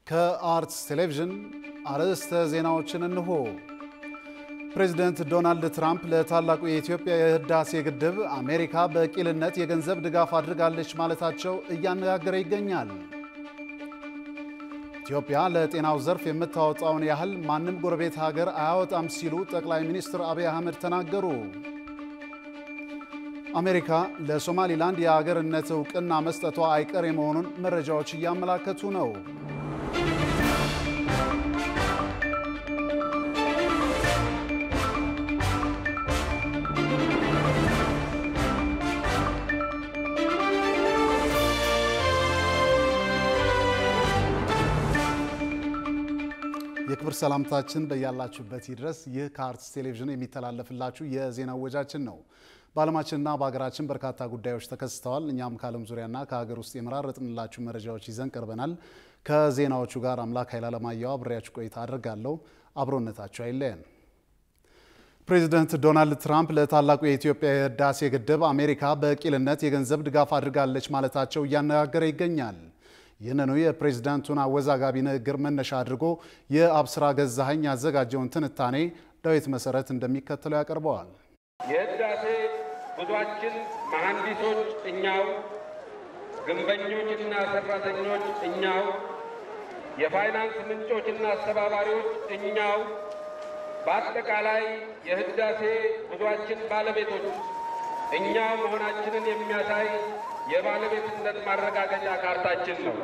ከአርትስ ቴሌቪዥን አርዕስተ ዜናዎችን እንሆ። ፕሬዝዳንት ዶናልድ ትራምፕ ለታላቁ የኢትዮጵያ የህዳሴ ግድብ አሜሪካ በቂልነት የገንዘብ ድጋፍ አድርጋለች ማለታቸው እያነጋገረ ይገኛል። ኢትዮጵያ ለጤናው ዘርፍ የምታወጣውን ያህል ማንም ጎረቤት ሀገር አያወጣም ሲሉ ጠቅላይ ሚኒስትር አብይ አህመድ ተናገሩ። አሜሪካ ለሶማሊላንድ የሀገርነት ዕውቅና መስጠቷ አይቀሬ መሆኑን መረጃዎች እያመላከቱ ነው። የክብር ሰላምታችን በያላችሁበት ይድረስ። ይህ ከአርትስ ቴሌቪዥን የሚተላለፍላችሁ የዜና ወጃችን ነው። በዓለማችንና በሀገራችን በርካታ ጉዳዮች ተከስተዋል። እኛም ከዓለም ዙሪያና ከሀገር ውስጥ የመራረጥንላችሁ መረጃዎች ይዘን ቀርበናል። ከዜናዎቹ ጋር አምላክ ኃይለ ዓለማየሁ አብሬያችሁ ቆይታ አድርጋለሁ። አብሮነታችሁ አይለየን። ፕሬዝዳንት ዶናልድ ትራምፕ ለታላቁ የኢትዮጵያ የህዳሴ ግድብ አሜሪካ በቂልነት የገንዘብ ድጋፍ አድርጋለች ማለታቸው እያነጋገረ ይገኛል። ይህንኑ የፕሬዝዳንቱን አወዛጋቢ ንግግር መነሻ አድርጎ የአብስራ ገዛኸኝ ያዘጋጀውን ትንታኔ ዳዊት መሰረት እንደሚከተለው ያቀርበዋል። የህዳሴ ጉዟችን መሐንዲሶች እኛው፣ ግንበኞችና ሰራተኞች እኛው፣ የፋይናንስ ምንጮችና አስተባባሪዎች እኛው፣ በአጠቃላይ የህዳሴ ጉዟችን ባለቤቶች እኛው መሆናችንን የሚያሳይ የባለቤትነት ማረጋገጫ ካርታችን ነው።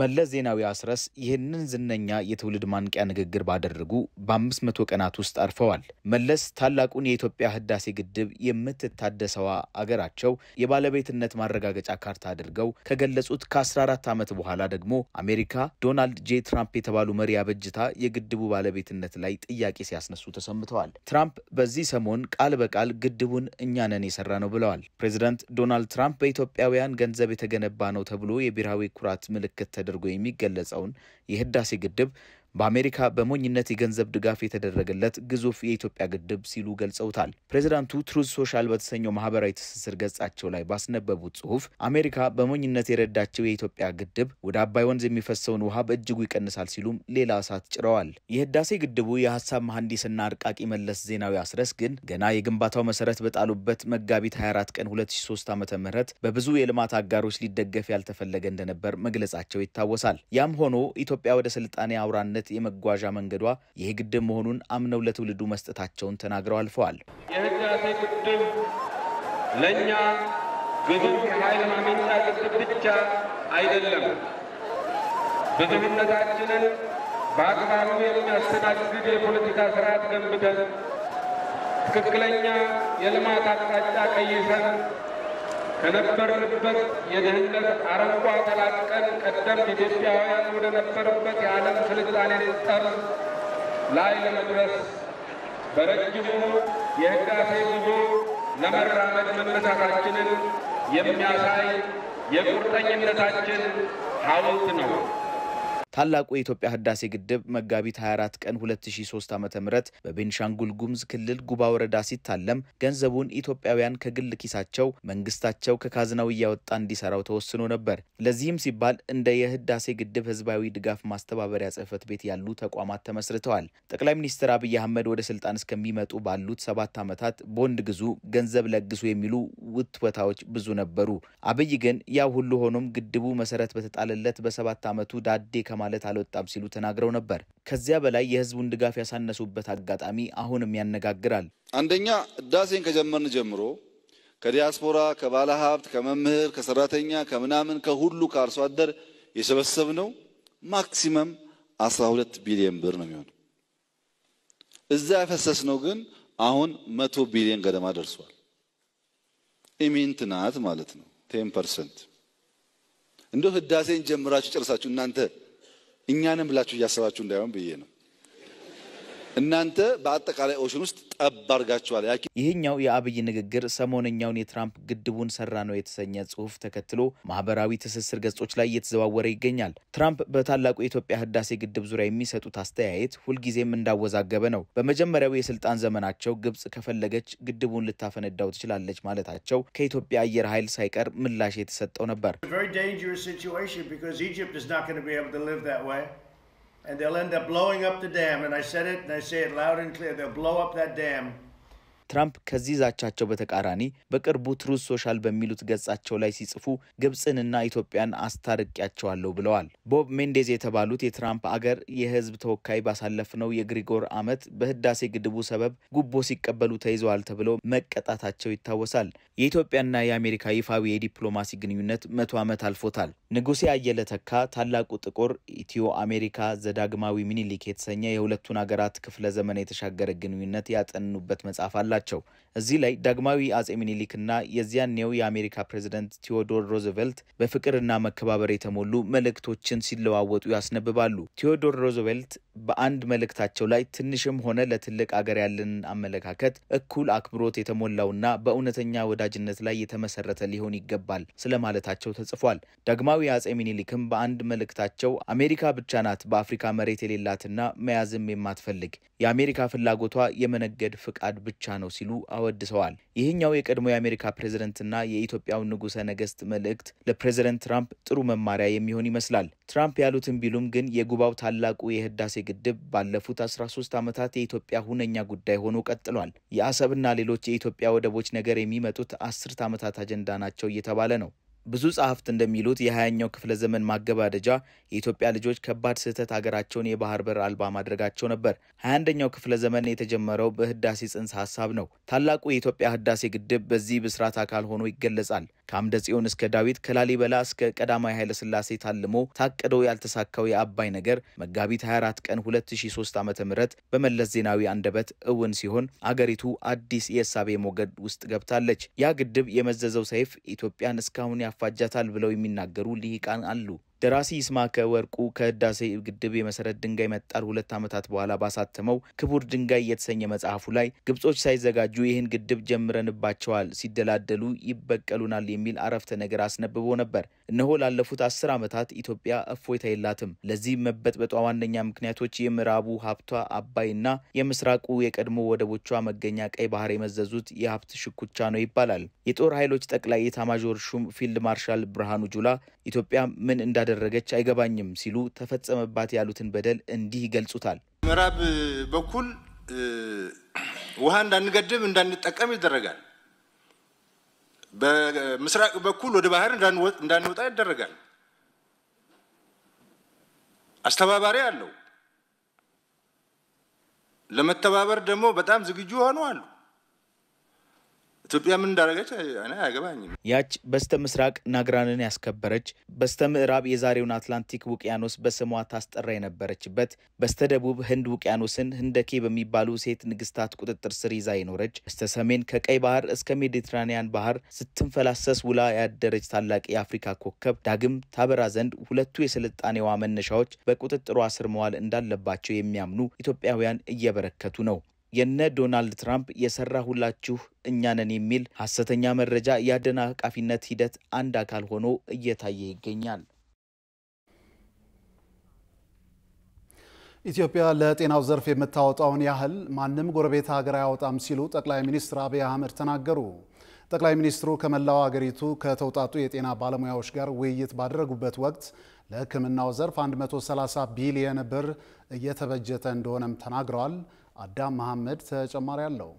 መለስ ዜናዊ አስረስ ይህንን ዝነኛ የትውልድ ማንቂያ ንግግር ባደረጉ በ500 ቀናት ውስጥ አርፈዋል። መለስ ታላቁን የኢትዮጵያ ህዳሴ ግድብ የምትታደሰዋ አገራቸው የባለቤትነት ማረጋገጫ ካርታ አድርገው ከገለጹት ከ14 ዓመት በኋላ ደግሞ አሜሪካ ዶናልድ ጄ ትራምፕ የተባሉ መሪ አበጅታ የግድቡ ባለቤትነት ላይ ጥያቄ ሲያስነሱ ተሰምተዋል። ትራምፕ በዚህ ሰሞን ቃል በቃል ግድቡን እኛ ነን የሰራ ነው ብለዋል። ፕሬዝዳንት ዶናልድ ትራምፕ በኢትዮጵያውያን ገንዘብ የተገነባ ነው ተብሎ የብሔራዊ ኩራት ምልክት ተደርጎ የሚገለጸውን የህዳሴ ግድብ በአሜሪካ በሞኝነት የገንዘብ ድጋፍ የተደረገለት ግዙፍ የኢትዮጵያ ግድብ ሲሉ ገልጸውታል። ፕሬዝዳንቱ ትሩዝ ሶሻል በተሰኘው ማህበራዊ ትስስር ገጻቸው ላይ ባስነበቡት ጽሁፍ አሜሪካ በሞኝነት የረዳቸው የኢትዮጵያ ግድብ ወደ አባይ ወንዝ የሚፈሰውን ውሃ በእጅጉ ይቀንሳል ሲሉም ሌላ እሳት ጭረዋል። የህዳሴ ግድቡ የሐሳብ መሐንዲስና አርቃቂ መለስ ዜናዊ አስረስ ግን ገና የግንባታው መሰረት በጣሉበት መጋቢት 24 ቀን 2003 ዓ.ም በብዙ የልማት አጋሮች ሊደገፍ ያልተፈለገ እንደነበር መግለጻቸው ይታወሳል። ያም ሆኖ ኢትዮጵያ ወደ ስልጣኔ አውራነት የመጓዣ መንገዷ ይህ ግድብ መሆኑን አምነው ለትውልዱ መስጠታቸውን ተናግረው አልፈዋል። የህዳሴ ግድብ ለኛ ግዙፍ የኃይል ማመንጫ ግድብ ብቻ አይደለም፣ ብዙህነታችንን በአግባቡ የሚያስተናግድ የፖለቲካ ስርዓት ገንብተን ትክክለኛ የልማት አቅጣጫ ቀይሰን ከነበርንበት የድህነት አረንቋ ተላቀን ቀደምት ኢትዮጵያውያን ወደ ነበሩበት የዓለም ስልጣኔ ጠርዝ ላይ ለመድረስ በረጅሙ የህዳሴ ጉዞ ለመራመድ መነሳታችንን የሚያሳይ የቁርጠኝነታችን ሐውልት ነው። ታላቁ የኢትዮጵያ ህዳሴ ግድብ መጋቢት 24 ቀን 2003 ዓ.ም በቤንሻንጉል ጉሙዝ ክልል ጉባ ወረዳ ሲታለም ገንዘቡን ኢትዮጵያውያን ከግል ኪሳቸው መንግስታቸው ከካዝናው እያወጣ እንዲሰራው ተወስኖ ነበር። ለዚህም ሲባል እንደ የህዳሴ ግድብ ህዝባዊ ድጋፍ ማስተባበሪያ ጽህፈት ቤት ያሉ ተቋማት ተመስርተዋል። ጠቅላይ ሚኒስትር አብይ አህመድ ወደ ስልጣን እስከሚመጡ ባሉት 7 ዓመታት ቦንድ ግዙ፣ ገንዘብ ለግሱ የሚሉ ውትወታዎች ብዙ ነበሩ። አብይ ግን ያው ሁሉ ሆኖም ግድቡ መሰረት በተጣለለት በ7 ዓመቱ ዳዴ ማለት አልወጣም ሲሉ ተናግረው ነበር። ከዚያ በላይ የህዝቡን ድጋፍ ያሳነሱበት አጋጣሚ አሁንም ያነጋግራል። አንደኛ ህዳሴን ከጀመርን ጀምሮ ከዲያስፖራ፣ ከባለ ሀብት፣ ከመምህር፣ ከሰራተኛ፣ ከምናምን ከሁሉ ከአርሶ አደር የሰበሰብነው ማክሲመም 12 ቢሊዮን ብር ነው የሚሆነው። እዛ ያፈሰስነው ግን አሁን 100 ቢሊዮን ገደማ ደርሷል። ኢሚንት ናት ማለት ነው 10%። እንደው ህዳሴን ጀምራችሁ ጨርሳችሁ እናንተ እኛንም ብላችሁ እያሰባችሁ እንዳይሆን ብዬ ነው። እናንተ በአጠቃላይ ኦሽን ውስጥ ጠባርጋችኋል። ይህኛው የአብይ ንግግር ሰሞነኛውን የትራምፕ ግድቡን ሰራ ነው የተሰኘ ጽሑፍ ተከትሎ ማህበራዊ ትስስር ገጾች ላይ እየተዘዋወረ ይገኛል። ትራምፕ በታላቁ የኢትዮጵያ ህዳሴ ግድብ ዙሪያ የሚሰጡት አስተያየት ሁልጊዜም እንዳወዛገበ ነው። በመጀመሪያው የስልጣን ዘመናቸው ግብጽ ከፈለገች ግድቡን ልታፈነዳው ትችላለች ማለታቸው ከኢትዮጵያ አየር ኃይል ሳይቀር ምላሽ የተሰጠው ነበር። And they'll end up blowing up the dam. And I said it, and I say it loud and clear. They'll blow up that dam. ትራምፕ ከዚህ ዛቻቸው በተቃራኒ በቅርቡ ትሩዝ ሶሻል በሚሉት ገጻቸው ላይ ሲጽፉ ግብጽንና ኢትዮጵያን አስታርቂያቸዋለሁ ብለዋል። ቦብ ሜንዴዝ የተባሉት የትራምፕ አገር የህዝብ ተወካይ ባሳለፍነው የግሪጎር ዓመት በህዳሴ ግድቡ ሰበብ ጉቦ ሲቀበሉ ተይዘዋል ተብለው መቀጣታቸው ይታወሳል። የኢትዮጵያና የአሜሪካ ይፋዊ የዲፕሎማሲ ግንኙነት 100 ዓመት አልፎታል። ንጉሴ አየለ ተካ ታላቁ ጥቁር ኢትዮ አሜሪካ ዘዳግማዊ ሚኒሊክ የተሰኘ የሁለቱን አገራት ክፍለ ዘመን የተሻገረ ግንኙነት ያጠኑበት መጽሐፍ አላቸው። እዚህ ላይ ዳግማዊ አጼ ሚኒሊክና የዚያኔው የአሜሪካ ፕሬዝዳንት ቴዎዶር ሮዝቬልት በፍቅርና መከባበር የተሞሉ መልእክቶችን ሲለዋወጡ ያስነብባሉ። ቴዎዶር ሮዝቬልት በአንድ መልእክታቸው ላይ ትንሽም ሆነ ለትልቅ አገር ያለን አመለካከት እኩል አክብሮት የተሞላውና በእውነተኛ ወዳጅነት ላይ የተመሰረተ ሊሆን ይገባል ስለማለታቸው ተጽፏል። ዳግማዊ አጼ ሚኒሊክም በአንድ መልእክታቸው አሜሪካ ብቻ ናት በአፍሪካ መሬት የሌላትና መያዝም የማትፈልግ የአሜሪካ ፍላጎቷ የመነገድ ፍቃድ ብቻ ነው ሲሉ አወድሰዋል። ይህኛው የቀድሞ የአሜሪካ ፕሬዝዳንትና የኢትዮጵያው ንጉሰ ነገስት መልእክት ለፕሬዝዳንት ትራምፕ ጥሩ መማሪያ የሚሆን ይመስላል። ትራምፕ ያሉትን ቢሉም ግን የጉባው ታላቁ የህዳሴ ግድብ ባለፉት 13 ዓመታት የኢትዮጵያ ሁነኛ ጉዳይ ሆኖ ቀጥሏል። የአሰብና ሌሎች የኢትዮጵያ ወደቦች ነገር የሚመጡት 10 ዓመታት አጀንዳ ናቸው እየተባለ ነው። ብዙ ጸሐፍት እንደሚሉት የ20ኛው ክፍለ ዘመን ማገባደጃ የኢትዮጵያ ልጆች ከባድ ስህተት ሀገራቸውን የባህር በር አልባ ማድረጋቸው ነበር። 21ኛው ክፍለ ዘመን የተጀመረው በህዳሴ ጽንሰ ሐሳብ ነው። ታላቁ የኢትዮጵያ ህዳሴ ግድብ በዚህ ብስራት አካል ሆኖ ይገለጻል። ከአምደ ጽዮን እስከ ዳዊት ከላሊበላ እስከ ቀዳማዊ ኃይለ ሥላሴ ታልሞ ታቅዶ ያልተሳካው የአባይ ነገር መጋቢት 24 ቀን 2003 ዓ.ም በመለስ ዜናዊ አንደበት እውን ሲሆን አገሪቱ አዲስ የእሳቤ ሞገድ ውስጥ ገብታለች። ያ ግድብ የመዘዘው ሰይፍ ኢትዮጵያን እስካሁን ያፋጃታል ብለው የሚናገሩ ልሂቃን አሉ። ደራሲ ይስማከ ወርቁ ከህዳሴ ግድብ የመሰረት ድንጋይ መጣል 2 ዓመታት በኋላ ባሳተመው ክቡር ድንጋይ የተሰኘ መጽሐፉ ላይ ግብጾች ሳይዘጋጁ ይህን ግድብ ጀምረንባቸዋል፣ ሲደላደሉ ይበቀሉናል የሚል አረፍተ ነገር አስነብቦ ነበር። እነሆ ላለፉት 10 ዓመታት ኢትዮጵያ እፎይታ የላትም። ለዚህ መበጥበጧ ዋነኛ ምክንያቶች የምዕራቡ ሀብቷ አባይና የምስራቁ የቀድሞ ወደቦቿ መገኛ ቀይ ባህር የመዘዙት የሀብት ሽኩቻ ነው ይባላል። የጦር ኃይሎች ጠቅላይ ኤታማዦር ሹም ፊልድ ማርሻል ብርሃኑ ጁላ ኢትዮጵያ ምን እንዳደረገች አይገባኝም ሲሉ ተፈጸመባት ያሉትን በደል እንዲህ ይገልጹታል። ምዕራብ በኩል ውሃ እንዳንገድብ እንዳንጠቀም ይደረጋል። በምስራቅ በኩል ወደ ባህር እንዳንወጣ ይደረጋል። አስተባባሪ አለው። ለመተባበር ደግሞ በጣም ዝግጁ ሆነው አሉ። ኢትዮጵያ ምን እንዳደረገች እኔ አይገባኝም። ያች በስተ ምስራቅ ናግራንን ያስከበረች በስተ ምዕራብ የዛሬውን አትላንቲክ ውቅያኖስ በስሟ ታስጠራ የነበረችበት በስተ ደቡብ ህንድ ውቅያኖስን ህንደኬ በሚባሉ ሴት ንግስታት ቁጥጥር ስር ይዛ የኖረች በስተ ሰሜን ከቀይ ባህር እስከ ሜዲትራኒያን ባህር ስትንፈላሰስ ውላ ያደረች ታላቅ የአፍሪካ ኮከብ ዳግም ታበራ ዘንድ ሁለቱ የስልጣኔዋ መነሻዎች በቁጥጥሯ ስር መዋል እንዳለባቸው የሚያምኑ ኢትዮጵያውያን እየበረከቱ ነው። የነ ዶናልድ ትራምፕ የሰራሁላችሁ እኛ ነን የሚል ሐሰተኛ መረጃ ያደናቃፊነት ሂደት አንድ አካል ሆኖ እየታየ ይገኛል። ኢትዮጵያ ለጤናው ዘርፍ የምታወጣውን ያህል ማንም ጎረቤት ሀገር አያወጣም ሲሉ ጠቅላይ ሚኒስትር አብይ አህመድ ተናገሩ። ጠቅላይ ሚኒስትሩ ከመላው ሀገሪቱ ከተውጣጡ የጤና ባለሙያዎች ጋር ውይይት ባደረጉበት ወቅት ለሕክምናው ዘርፍ 130 ቢሊዮን ብር እየተበጀተ እንደሆነም ተናግረዋል። አዳም መሐመድ ተጨማሪ አለው።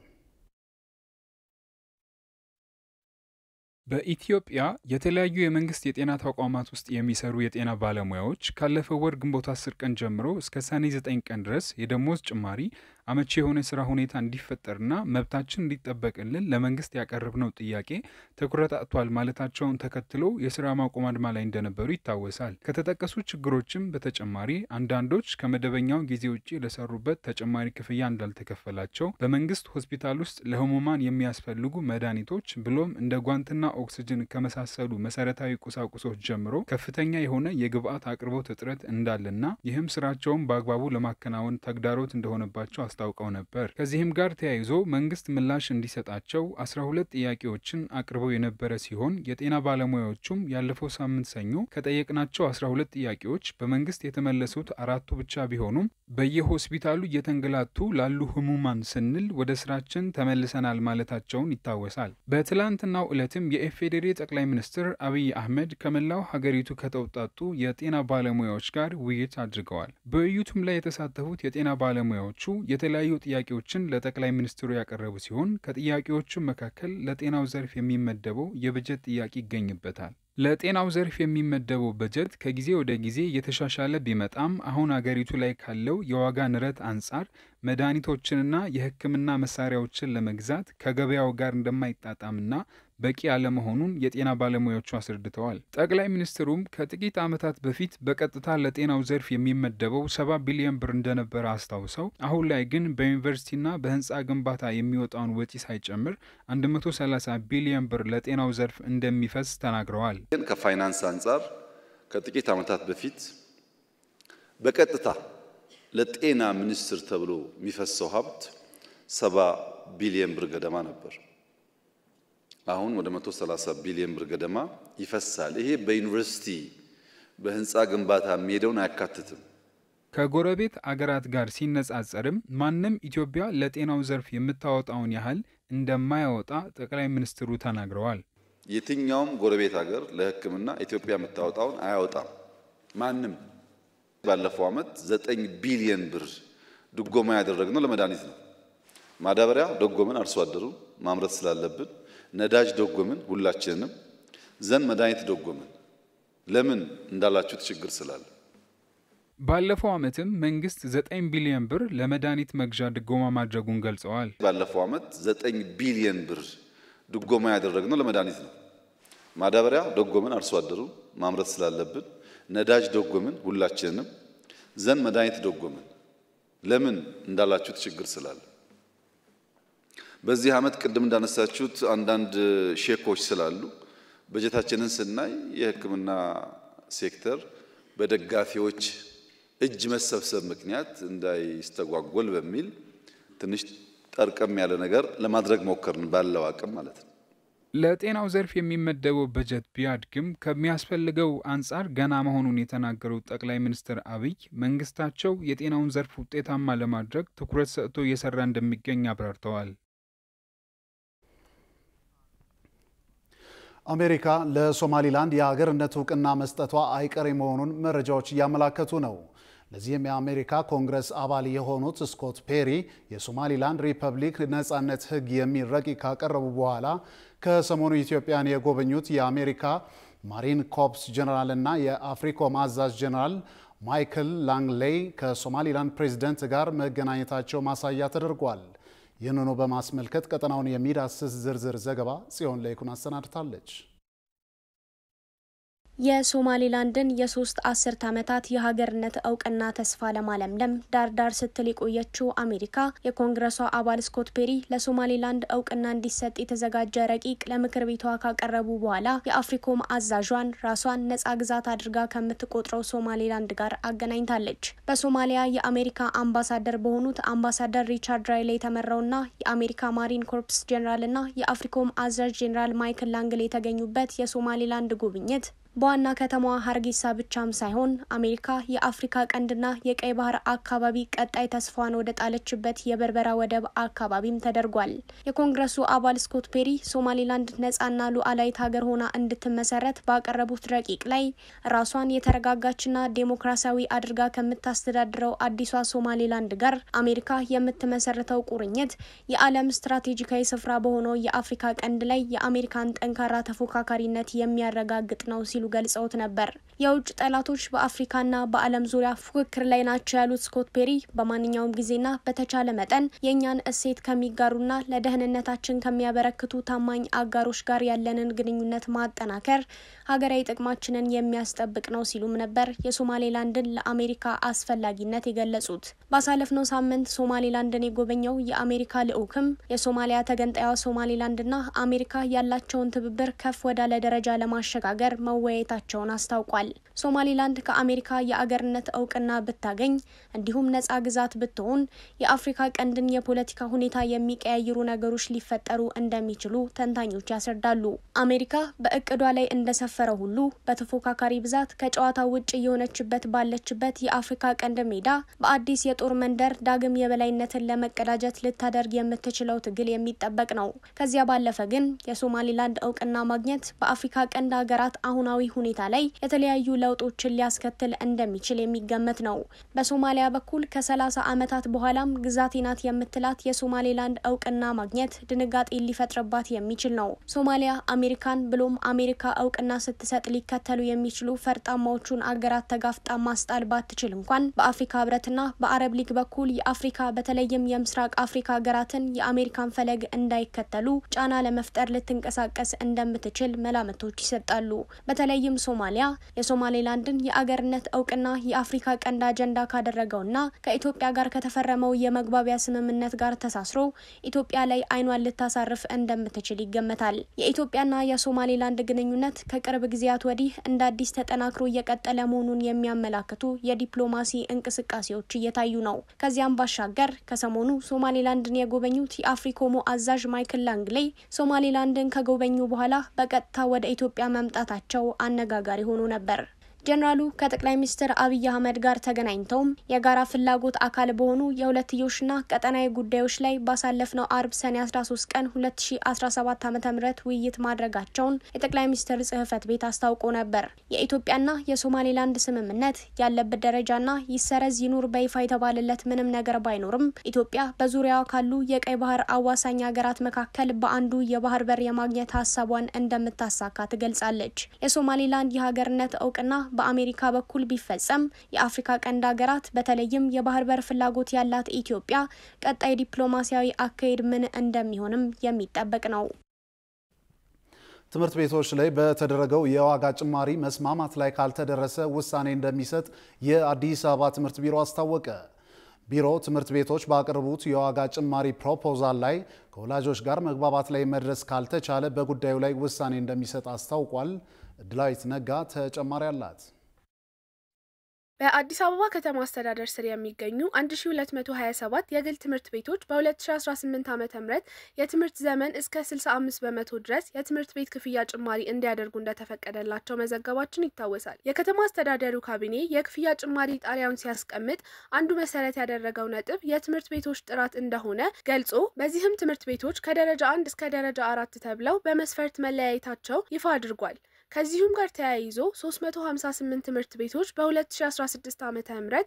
በኢትዮጵያ የተለያዩ የመንግስት የጤና ተቋማት ውስጥ የሚሰሩ የጤና ባለሙያዎች ካለፈው ወር ግንቦት 10 ቀን ጀምሮ እስከ ሰኔ 9 ቀን ድረስ የደሞዝ ጭማሪ አመቺ የሆነ ስራ ሁኔታ እንዲፈጠርና መብታችን እንዲጠበቅልን ለመንግስት ያቀረብነው ጥያቄ ትኩረት አጥቷል ማለታቸውን ተከትሎ የስራ ማቆም አድማ ላይ እንደነበሩ ይታወሳል። ከተጠቀሱ ችግሮችም በተጨማሪ አንዳንዶች ከመደበኛው ጊዜ ውጪ ለሰሩበት ተጨማሪ ክፍያ እንዳልተከፈላቸው፣ በመንግስት ሆስፒታል ውስጥ ለህሙማን የሚያስፈልጉ መድኃኒቶች ብሎም እንደ ጓንትና ኦክሲጅን ከመሳሰሉ መሰረታዊ ቁሳቁሶች ጀምሮ ከፍተኛ የሆነ የግብአት አቅርቦት እጥረት እንዳለና ይህም ስራቸውን በአግባቡ ለማከናወን ተግዳሮት እንደሆነባቸው አስታውቀዋል። አስታውቀው ነበር። ከዚህም ጋር ተያይዞ መንግስት ምላሽ እንዲሰጣቸው 12 ጥያቄዎችን አቅርበው የነበረ ሲሆን የጤና ባለሙያዎቹም ያለፈው ሳምንት ሰኞ ከጠየቅናቸው 12 ጥያቄዎች በመንግስት የተመለሱት 4 ብቻ ቢሆኑም በየሆስፒታሉ እየተንገላቱ ላሉ ህሙማን ስንል ወደ ስራችን ተመልሰናል ማለታቸውን ይታወሳል። በትላንትናው ዕለትም የኢፌዴሪ ጠቅላይ ሚኒስትር አብይ አህመድ ከመላው ሀገሪቱ ከተውጣጡ የጤና ባለሙያዎች ጋር ውይይት አድርገዋል። በውይይቱም ላይ የተሳተፉት የጤና ባለሙያዎቹ የተለያዩ ጥያቄዎችን ለጠቅላይ ሚኒስትሩ ያቀረቡ ሲሆን ከጥያቄዎቹ መካከል ለጤናው ዘርፍ የሚመደበው የበጀት ጥያቄ ይገኝበታል። ለጤናው ዘርፍ የሚመደበው በጀት ከጊዜ ወደ ጊዜ የተሻሻለ ቢመጣም አሁን አገሪቱ ላይ ካለው የዋጋ ንረት አንጻር መድኃኒቶችንና የሕክምና መሳሪያዎችን ለመግዛት ከገበያው ጋር እንደማይጣጣምና በቂ አለመሆኑን የጤና ባለሙያዎቹ አስረድተዋል። ጠቅላይ ሚኒስትሩም ከጥቂት ዓመታት በፊት በቀጥታ ለጤናው ዘርፍ የሚመደበው 70 ቢሊዮን ብር እንደነበረ አስታውሰው አሁን ላይ ግን በዩኒቨርሲቲና በህንፃ ግንባታ የሚወጣውን ወጪ ሳይጨምር 130 ቢሊዮን ብር ለጤናው ዘርፍ እንደሚፈስ ተናግረዋል። ከፋይናንስ አንጻር ከጥቂት ዓመታት በፊት በቀጥታ ለጤና ሚኒስቴር ተብሎ የሚፈሰው ሀብት 70 ቢሊዮን ብር ገደማ ነበር። አሁን ወደ 130 ቢሊዮን ብር ገደማ ይፈሳል። ይሄ በዩኒቨርሲቲ በህንፃ ግንባታ የሚሄደውን አያካትትም። ከጎረቤት አገራት ጋር ሲነጻጸርም ማንም ኢትዮጵያ ለጤናው ዘርፍ የምታወጣውን ያህል እንደማያወጣ ጠቅላይ ሚኒስትሩ ተናግረዋል። የትኛውም ጎረቤት ሀገር ለሕክምና ኢትዮጵያ የምታወጣውን አያወጣም ማንም። ባለፈው ዓመት 9 ቢሊዮን ብር ድጎማ ያደረግነው ለመድኃኒት ነው። ማዳበሪያ ደጎምን አርሶ አደሩ ማምረት ስላለብን፣ ነዳጅ ደጎምን ሁላችንንም፣ ዘን መድኃኒት ደጎምን። ለምን እንዳላችሁት ችግር ስላለ። ባለፈው ዓመትም መንግስት 9 ቢሊዮን ብር ለመድኃኒት መግዣ ድጎማ ማድረጉን ገልጸዋል። ባለፈው ዓመት 9 ቢሊዮን ብር ድጎማ ያደረግነው ለመድኃኒት ነው። ማዳበሪያ ደጎምን አርሶ አደሩ ማምረት ስላለብን፣ ነዳጅ ደጎምን ሁላችንንም፣ ዘን መድኃኒት ደጎምን። ለምን እንዳላችሁት ችግር ስላለ። በዚህ ዓመት ቅድም እንዳነሳችሁት አንዳንድ ሼኮች ስላሉ በጀታችንን ስናይ የሕክምና ሴክተር በደጋፊዎች እጅ መሰብሰብ ምክንያት እንዳይስተጓጎል በሚል ትንሽ ጠርቀም ያለ ነገር ለማድረግ ሞከርን ባለው አቅም ማለት ነው። ለጤናው ዘርፍ የሚመደበው በጀት ቢያድግም ከሚያስፈልገው አንጻር ገና መሆኑን የተናገሩት ጠቅላይ ሚኒስትር አብይ መንግስታቸው የጤናውን ዘርፍ ውጤታማ ለማድረግ ትኩረት ሰጥቶ እየሰራ እንደሚገኝ አብራርተዋል። አሜሪካ ለሶማሊላንድ የሀገርነት እውቅና መስጠቷ አይቀሬ መሆኑን መረጃዎች እያመላከቱ ነው። ለዚህም የአሜሪካ ኮንግረስ አባል የሆኑት ስኮት ፔሪ የሶማሊላንድ ሪፐብሊክ ነጻነት ሕግ የሚል ረቂቅ ካቀረቡ በኋላ ከሰሞኑ ኢትዮጵያን የጎበኙት የአሜሪካ ማሪን ኮርፕስ ጀነራልና የአፍሪኮም አዛዥ ጀነራል ማይክል ላንግሌይ ከሶማሊላንድ ፕሬዝዳንት ጋር መገናኘታቸው ማሳያ ተደርጓል። ይህንኑ በማስመልከት ቀጠናውን የሚዳስስ ዝርዝር ዘገባ ጽዮን ለይኩን አሰናድታለች። የሶማሊላንድን የ3 አስርት ዓመታት የሀገርነት እውቅና ተስፋ ለማለምለም ዳርዳር ስትል የቆየችው አሜሪካ የኮንግረሷ አባል ስኮት ፔሪ ለሶማሊላንድ እውቅና እንዲሰጥ የተዘጋጀ ረቂቅ ለምክር ቤቷ ካቀረቡ በኋላ የአፍሪኮም አዛዧን ራሷን ነጻ ግዛት አድርጋ ከምትቆጥረው ሶማሊላንድ ጋር አገናኝታለች። በሶማሊያ የአሜሪካ አምባሳደር በሆኑት አምባሳደር ሪቻርድ ራይሌ የተመራውና የአሜሪካ ማሪን ኮርፕስ ጀነራልና የአፍሪኮም አዛዥ ጀነራል ማይክል ላንግሌይ የተገኙበት የሶማሊላንድ ጉብኝት በዋና ከተማዋ ሀርጌሳ ብቻም ሳይሆን አሜሪካ የአፍሪካ ቀንድና የቀይ ባህር አካባቢ ቀጣይ ተስፋዋን ወደ ጣለችበት የበርበራ ወደብ አካባቢም ተደርጓል። የኮንግረሱ አባል ስኮት ፔሪ ሶማሊላንድ ነጻና ሉዓላዊት ሀገር ሆና እንድትመሰረት ባቀረቡት ረቂቅ ላይ ራሷን የተረጋጋችና ዴሞክራሲያዊ አድርጋ ከምታስተዳድረው አዲሷ ሶማሊላንድ ጋር አሜሪካ የምትመሰርተው ቁርኝት የዓለም ስትራቴጂካዊ ስፍራ በሆነው የአፍሪካ ቀንድ ላይ የአሜሪካን ጠንካራ ተፎካካሪነት የሚያረጋግጥ ነው ሲሉ ገልጸውት ነበር። የውጭ ጠላቶች በአፍሪካና በዓለም ዙሪያ ፉክክር ላይ ናቸው ያሉት ስኮት ፔሪ በማንኛውም ጊዜና በተቻለ መጠን የኛን እሴት ከሚጋሩና ለደህንነታችን ከሚያበረክቱ ታማኝ አጋሮች ጋር ያለንን ግንኙነት ማጠናከር ሀገራዊ ጥቅማችንን የሚያስጠብቅ ነው ሲሉም ነበር የሶማሊላንድን ለአሜሪካ አስፈላጊነት የገለጹት። ባሳለፍነው ሳምንት ሶማሊላንድን የጎበኘው የአሜሪካ ልዑክም የሶማሊያ ተገንጣዩ ሶማሊላንድና አሜሪካ ያላቸውን ትብብር ከፍ ወዳለ ደረጃ ለማሸጋገር መወያየት መወያየታቸውን አስታውቋል። ሶማሊላንድ ከአሜሪካ የአገርነት እውቅና ብታገኝ እንዲሁም ነጻ ግዛት ብትሆን የአፍሪካ ቀንድን የፖለቲካ ሁኔታ የሚቀያይሩ ነገሮች ሊፈጠሩ እንደሚችሉ ተንታኞች ያስረዳሉ። አሜሪካ በእቅዷ ላይ እንደሰፈረው ሁሉ በተፎካካሪ ብዛት ከጨዋታው ውጭ የሆነችበት ባለችበት የአፍሪካ ቀንድ ሜዳ በአዲስ የጦር መንደር ዳግም የበላይነትን ለመቀዳጀት ልታደርግ የምትችለው ትግል የሚጠበቅ ነው። ከዚያ ባለፈ ግን የሶማሊላንድ እውቅና ማግኘት በአፍሪካ ቀንድ ሀገራት አሁናዊ ሁኔታ ላይ የተለያዩ ለውጦችን ሊያስከትል እንደሚችል የሚገመት ነው። በሶማሊያ በኩል ከ30 ዓመታት በኋላም ግዛቴ ናት የምትላት የሶማሊላንድ እውቅና ማግኘት ድንጋጤ ሊፈጥርባት የሚችል ነው። ሶማሊያ አሜሪካን ብሎም አሜሪካ እውቅና ስትሰጥ ሊከተሉ የሚችሉ ፈርጣማዎቹን አገራት ተጋፍጣ ማስጣል ባትችል እንኳን በአፍሪካ ህብረትና በአረብ ሊግ በኩል የአፍሪካ በተለይም የምስራቅ አፍሪካ ሀገራትን የአሜሪካን ፈለግ እንዳይከተሉ ጫና ለመፍጠር ልትንቀሳቀስ እንደምትችል መላምቶች ይሰጣሉ። በተለይም ሶማሊያ የሶማሌላንድን የአገርነት እውቅና የአፍሪካ ቀንድ አጀንዳ ካደረገውና ከኢትዮጵያ ጋር ከተፈረመው የመግባቢያ ስምምነት ጋር ተሳስሮ ኢትዮጵያ ላይ አይኗን ልታሳርፍ እንደምትችል ይገመታል። የኢትዮጵያና የሶማሌላንድ ግንኙነት ከቅርብ ጊዜያት ወዲህ እንደ አዲስ ተጠናክሮ እየቀጠለ መሆኑን የሚያመላክቱ የዲፕሎማሲ እንቅስቃሴዎች እየታዩ ነው። ከዚያም ባሻገር ከሰሞኑ ሶማሌላንድን የጎበኙት የአፍሪኮሞ አዛዥ ማይክል ላንግሌ ሶማሌላንድን ከጎበኙ በኋላ በቀጥታ ወደ ኢትዮጵያ መምጣታቸው አነጋጋሪ ሆኖ ነበር። ጀነራሉ ከጠቅላይ ሚኒስትር አብይ አህመድ ጋር ተገናኝተው የጋራ ፍላጎት አካል በሆኑ የሁለትዮሽና ቀጠናዊ ጉዳዮች ላይ ባሳለፍነው አርብ ሰኔ 13 ቀን 2017 ዓ.ም ውይይት ማድረጋቸውን የጠቅላይ ሚኒስትር ጽህፈት ቤት አስታውቆ ነበር። የኢትዮጵያና የሶማሌላንድ ስምምነት ያለበት ደረጃና ይሰረዝ ይኑር በይፋ የተባለለት ምንም ነገር ባይኖርም ኢትዮጵያ በዙሪያዋ ካሉ የቀይ ባህር አዋሳኝ ሀገራት መካከል በአንዱ የባህር በር የማግኘት ሀሳቧን እንደምታሳካ ትገልጻለች። የሶማሌላንድ የሀገርነት እውቅና በአሜሪካ በኩል ቢፈጸም የአፍሪካ ቀንድ ሀገራት በተለይም የባህር በር ፍላጎት ያላት ኢትዮጵያ ቀጣይ ዲፕሎማሲያዊ አካሄድ ምን እንደሚሆንም የሚጠበቅ ነው። ትምህርት ቤቶች ላይ በተደረገው የዋጋ ጭማሪ መስማማት ላይ ካልተደረሰ ውሳኔ እንደሚሰጥ የአዲስ አበባ ትምህርት ቢሮ አስታወቀ። ቢሮ ትምህርት ቤቶች ባቀረቡት የዋጋ ጭማሪ ፕሮፖዛል ላይ ከወላጆች ጋር መግባባት ላይ መድረስ ካልተቻለ በጉዳዩ ላይ ውሳኔ እንደሚሰጥ አስታውቋል። ድላዊት ነጋ ተጨማሪ አላት። በአዲስ አበባ ከተማ አስተዳደር ስር የሚገኙ 1227 የግል ትምህርት ቤቶች በ2018 ዓ.ም የትምህርት ዘመን እስከ 65% ድረስ የትምህርት ቤት ክፍያ ጭማሪ እንዲያደርጉ እንደተፈቀደላቸው መዘገባችን ይታወሳል። የከተማ አስተዳደሩ ካቢኔ የክፍያ ጭማሪ ጣሪያውን ሲያስቀምጥ አንዱ መሰረት ያደረገው ነጥብ የትምህርት ቤቶች ጥራት እንደሆነ ገልጾ በዚህም ትምህርት ቤቶች ከደረጃ 1 እስከ ደረጃ 4 ተብለው በመስፈርት መለያየታቸው ይፋ አድርጓል። ከዚሁም ጋር ተያይዞ 358 ትምህርት ቤቶች በ2016 ዓ.ም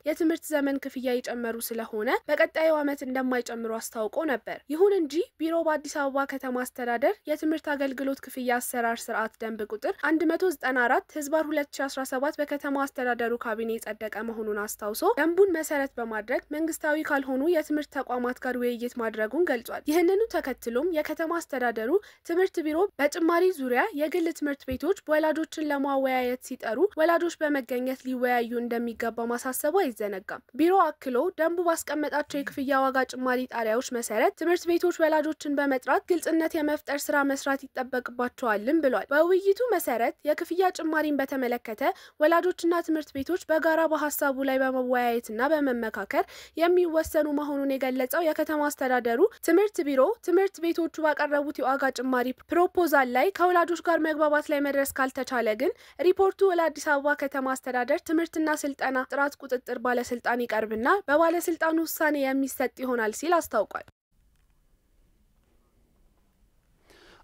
የትምህርት ዘመን ክፍያ የጨመሩ ስለሆነ በቀጣዩ ዓመት እንደማይጨምሩ አስታውቆ ነበር። ይሁን እንጂ ቢሮ በአዲስ አበባ ከተማ አስተዳደር የትምህርት አገልግሎት ክፍያ አሰራር ስርዓት ደንብ ቁጥር 194/2017 በከተማ አስተዳደሩ ካቢኔ ጸደቀ መሆኑን አስታውሶ ደንቡን መሰረት በማድረግ መንግስታዊ ካልሆኑ የትምህርት ተቋማት ጋር ውይይት ማድረጉን ገልጿል። ይህንኑ ተከትሎም የከተማ አስተዳደሩ ትምህርት ቢሮ በጭማሪ ዙሪያ የግል ትምህርት ቤቶች ወላጆችን ለማወያየት ሲጠሩ ወላጆች በመገኘት ሊወያዩ እንደሚገባ ማሳሰቡ አይዘነጋም። ቢሮ አክሎ ደንቡ ባስቀመጣቸው የክፍያ ዋጋ ጭማሪ ጣሪያዎች መሰረት ትምህርት ቤቶች ወላጆችን በመጥራት ግልጽነት የመፍጠር ስራ መስራት ይጠበቅባቸዋልም ብሏል። በውይይቱ መሰረት የክፍያ ጭማሪን በተመለከተ ወላጆችና ትምህርት ቤቶች በጋራ በሀሳቡ ላይ በመወያየትና በመመካከር የሚወሰኑ መሆኑን የገለጸው የከተማ አስተዳደሩ ትምህርት ቢሮ ትምህርት ቤቶቹ ባቀረቡት የዋጋ ጭማሪ ፕሮፖዛል ላይ ከወላጆች ጋር መግባባት ላይ መድረስ ካልተቻለ ግን ሪፖርቱ ለአዲስ አበባ ከተማ አስተዳደር ትምህርትና ስልጠና ጥራት ቁጥጥር ባለስልጣን ይቀርብና በባለስልጣኑ ውሳኔ የሚሰጥ ይሆናል ሲል አስታውቋል።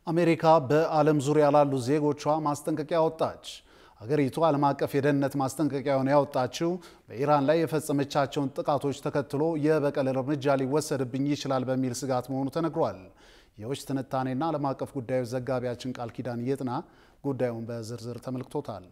አሜሪካ በዓለም ዙሪያ ላሉ ዜጎቿ ማስጠንቀቂያ ወጣች። ሀገሪቱ ዓለም አቀፍ የደህንነት ማስጠንቀቂያውን ያወጣችው በኢራን ላይ የፈጸመቻቸውን ጥቃቶች ተከትሎ የበቀል እርምጃ ሊወሰድብኝ ይችላል በሚል ስጋት መሆኑ ተነግሯል። የውጭ ትንታኔና ዓለም አቀፍ ጉዳዮች ዘጋቢያችን ቃል ኪዳን የጥና ጉዳዩን በዝርዝር ተመልክቶታል።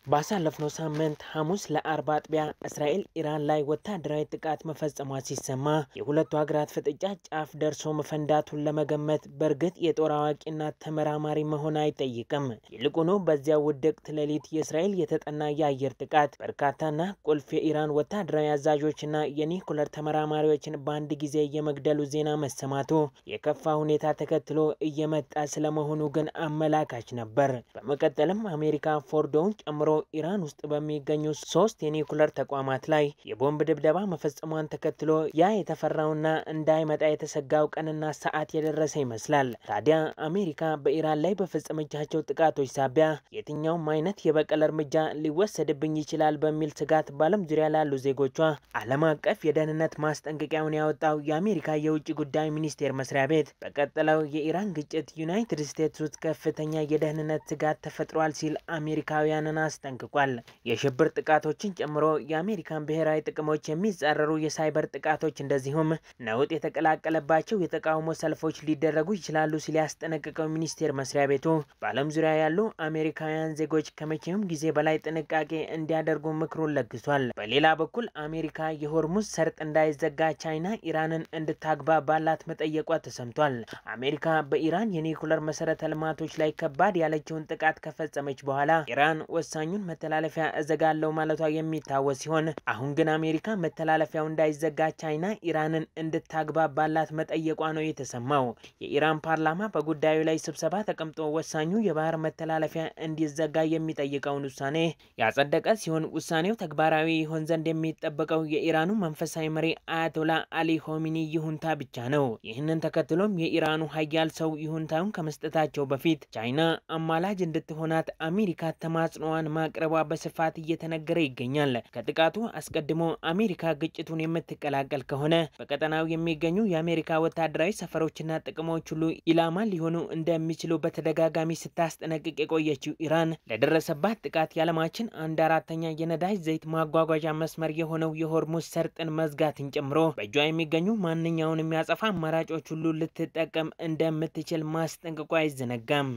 ባሳለፍነው ሳምንት ሐሙስ ለአርብ አጥቢያ እስራኤል ኢራን ላይ ወታደራዊ ጥቃት መፈጸሟ ሲሰማ የሁለቱ ሀገራት ፍጥጫ ጫፍ ደርሶ መፈንዳቱን ለመገመት በእርግጥ የጦር አዋቂና ተመራማሪ መሆን አይጠይቅም። ይልቁኑ በዚያ ውድቅት ሌሊት የእስራኤል የተጠና የአየር ጥቃት በርካታና ቁልፍ የኢራን ወታደራዊ አዛዦችና የኒኩለር ተመራማሪዎችን በአንድ ጊዜ የመግደሉ ዜና መሰማቱ የከፋ ሁኔታ ተከትሎ እየመጣ ስለመሆኑ ግን አመላካች ነበር። በመቀጠልም አሜሪካ ፎርዶውን ጨምሮ ኢራን ውስጥ በሚገኙ 3 የኒኩለር ተቋማት ላይ የቦምብ ድብደባ መፈጸሟን ተከትሎ ያ የተፈራውና እንዳይመጣ የተሰጋው ቀንና ሰዓት የደረሰ ይመስላል። ታዲያ አሜሪካ በኢራን ላይ በፈጸመቻቸው ጥቃቶች ሳቢያ የትኛውም አይነት የበቀል እርምጃ ሊወሰድብኝ ይችላል በሚል ስጋት በዓለም ዙሪያ ላሉ ዜጎቿ ዓለም አቀፍ የደህንነት ማስጠንቀቂያውን ያወጣው የአሜሪካ የውጭ ጉዳይ ሚኒስቴር መስሪያ ቤት በቀጠለው የኢራን ግጭት ዩናይትድ ስቴትስ ውስጥ ከፍተኛ የደህንነት ስጋት ተፈጥሯል ሲል አሜሪካውያንን አስጠንቅቋል። የሽብር ጥቃቶችን ጨምሮ የአሜሪካን ብሔራዊ ጥቅሞች የሚጻረሩ የሳይበር ጥቃቶች እንደዚሁም ነውጥ የተቀላቀለባቸው የተቃውሞ ሰልፎች ሊደረጉ ይችላሉ ሲል ያስጠነቀቀው ሚኒስቴር መስሪያ ቤቱ በዓለም ዙሪያ ያሉ አሜሪካውያን ዜጎች ከመቼውም ጊዜ በላይ ጥንቃቄ እንዲያደርጉ ምክሩን ለግሷል። በሌላ በኩል አሜሪካ የሆርሙዝ ሰርጥ እንዳይዘጋ ቻይና ኢራንን እንድታግባባላት መጠየቋ ተሰምቷል። አሜሪካ በኢራን የኒኩለር መሰረተ ልማቶች ላይ ከባድ ያለችውን ጥቃት ከፈጸመች በኋላ ኢራን ወሳኙን መተላለፊያ እዘጋለሁ ማለቷ የሚታወስ ሲሆን አሁን ግን አሜሪካ መተላለፊያው እንዳይዘጋ ቻይና ኢራንን እንድታግባባላት መጠየቋ ነው የተሰማው። የኢራን ፓርላማ በጉዳዩ ላይ ስብሰባ ተቀምጦ ወሳኙ የባህር መተላለፊያ እንዲዘጋ የሚጠይቀውን ውሳኔ ያጸደቀ ሲሆን ውሳኔው ተግባራዊ ይሆን ዘንድ የሚጠበቀው የኢራኑ መንፈሳዊ መሪ አያቶላ አሊ ሆሚኒ ይሁንታ ብቻ ነው። ይህንን ተከትሎም የኢራኑ ሀያል ሰው ይሁንታውን ከመስጠታቸው በፊት ቻይና አማላጅ እንድትሆናት አሜሪካ ተማጽኖዋን ማቅረቧ በስፋት እየተነገረ ይገኛል። ከጥቃቱ አስቀድሞ አሜሪካ ግጭቱን የምትቀላቀል ከሆነ በቀጠናው የሚገኙ የአሜሪካ ወታደራዊ ሰፈሮችና ጥቅሞች ሁሉ ኢላማ ሊሆኑ እንደሚችሉ በተደጋጋሚ ስታስጠነቅቅ የቆየችው ኢራን ለደረሰባት ጥቃት የዓለማችን 1/4 የነዳጅ ዘይት ማጓጓዣ መስመር የሆነው የሆርሙዝ ሰርጥን መዝጋትን ጨምሮ በእጇ የሚገኙ ማንኛውንም የሚያጸፋ አማራጮች ሁሉ ልትጠቀም እንደምትችል ማስጠንቀቋ አይዘነጋም።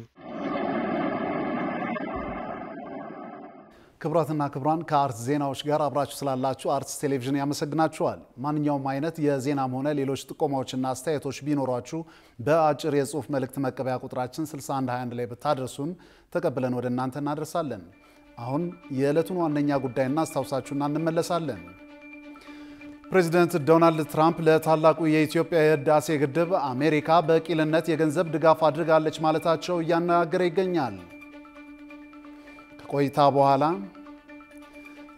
ክቡራትና ክቡራን ከአርትስ ዜናዎች ጋር አብራችሁ ስላላችሁ አርትስ ቴሌቪዥን ያመሰግናችኋል። ማንኛውም አይነት የዜናም ሆነ ሌሎች ጥቆማዎችና አስተያየቶች ቢኖሯችሁ በአጭር የጽሑፍ መልእክት መቀበያ ቁጥራችን 6121 ላይ ብታደርሱን ተቀብለን ወደ እናንተ እናደርሳለን። አሁን የዕለቱን ዋነኛ ጉዳይ እናስታውሳችሁና እንመለሳለን። ፕሬዚደንት ዶናልድ ትራምፕ ለታላቁ የኢትዮጵያ የህዳሴ ግድብ አሜሪካ በቂልነት የገንዘብ ድጋፍ አድርጋለች ማለታቸው እያነጋገረ ይገኛል። ከቆይታ በኋላ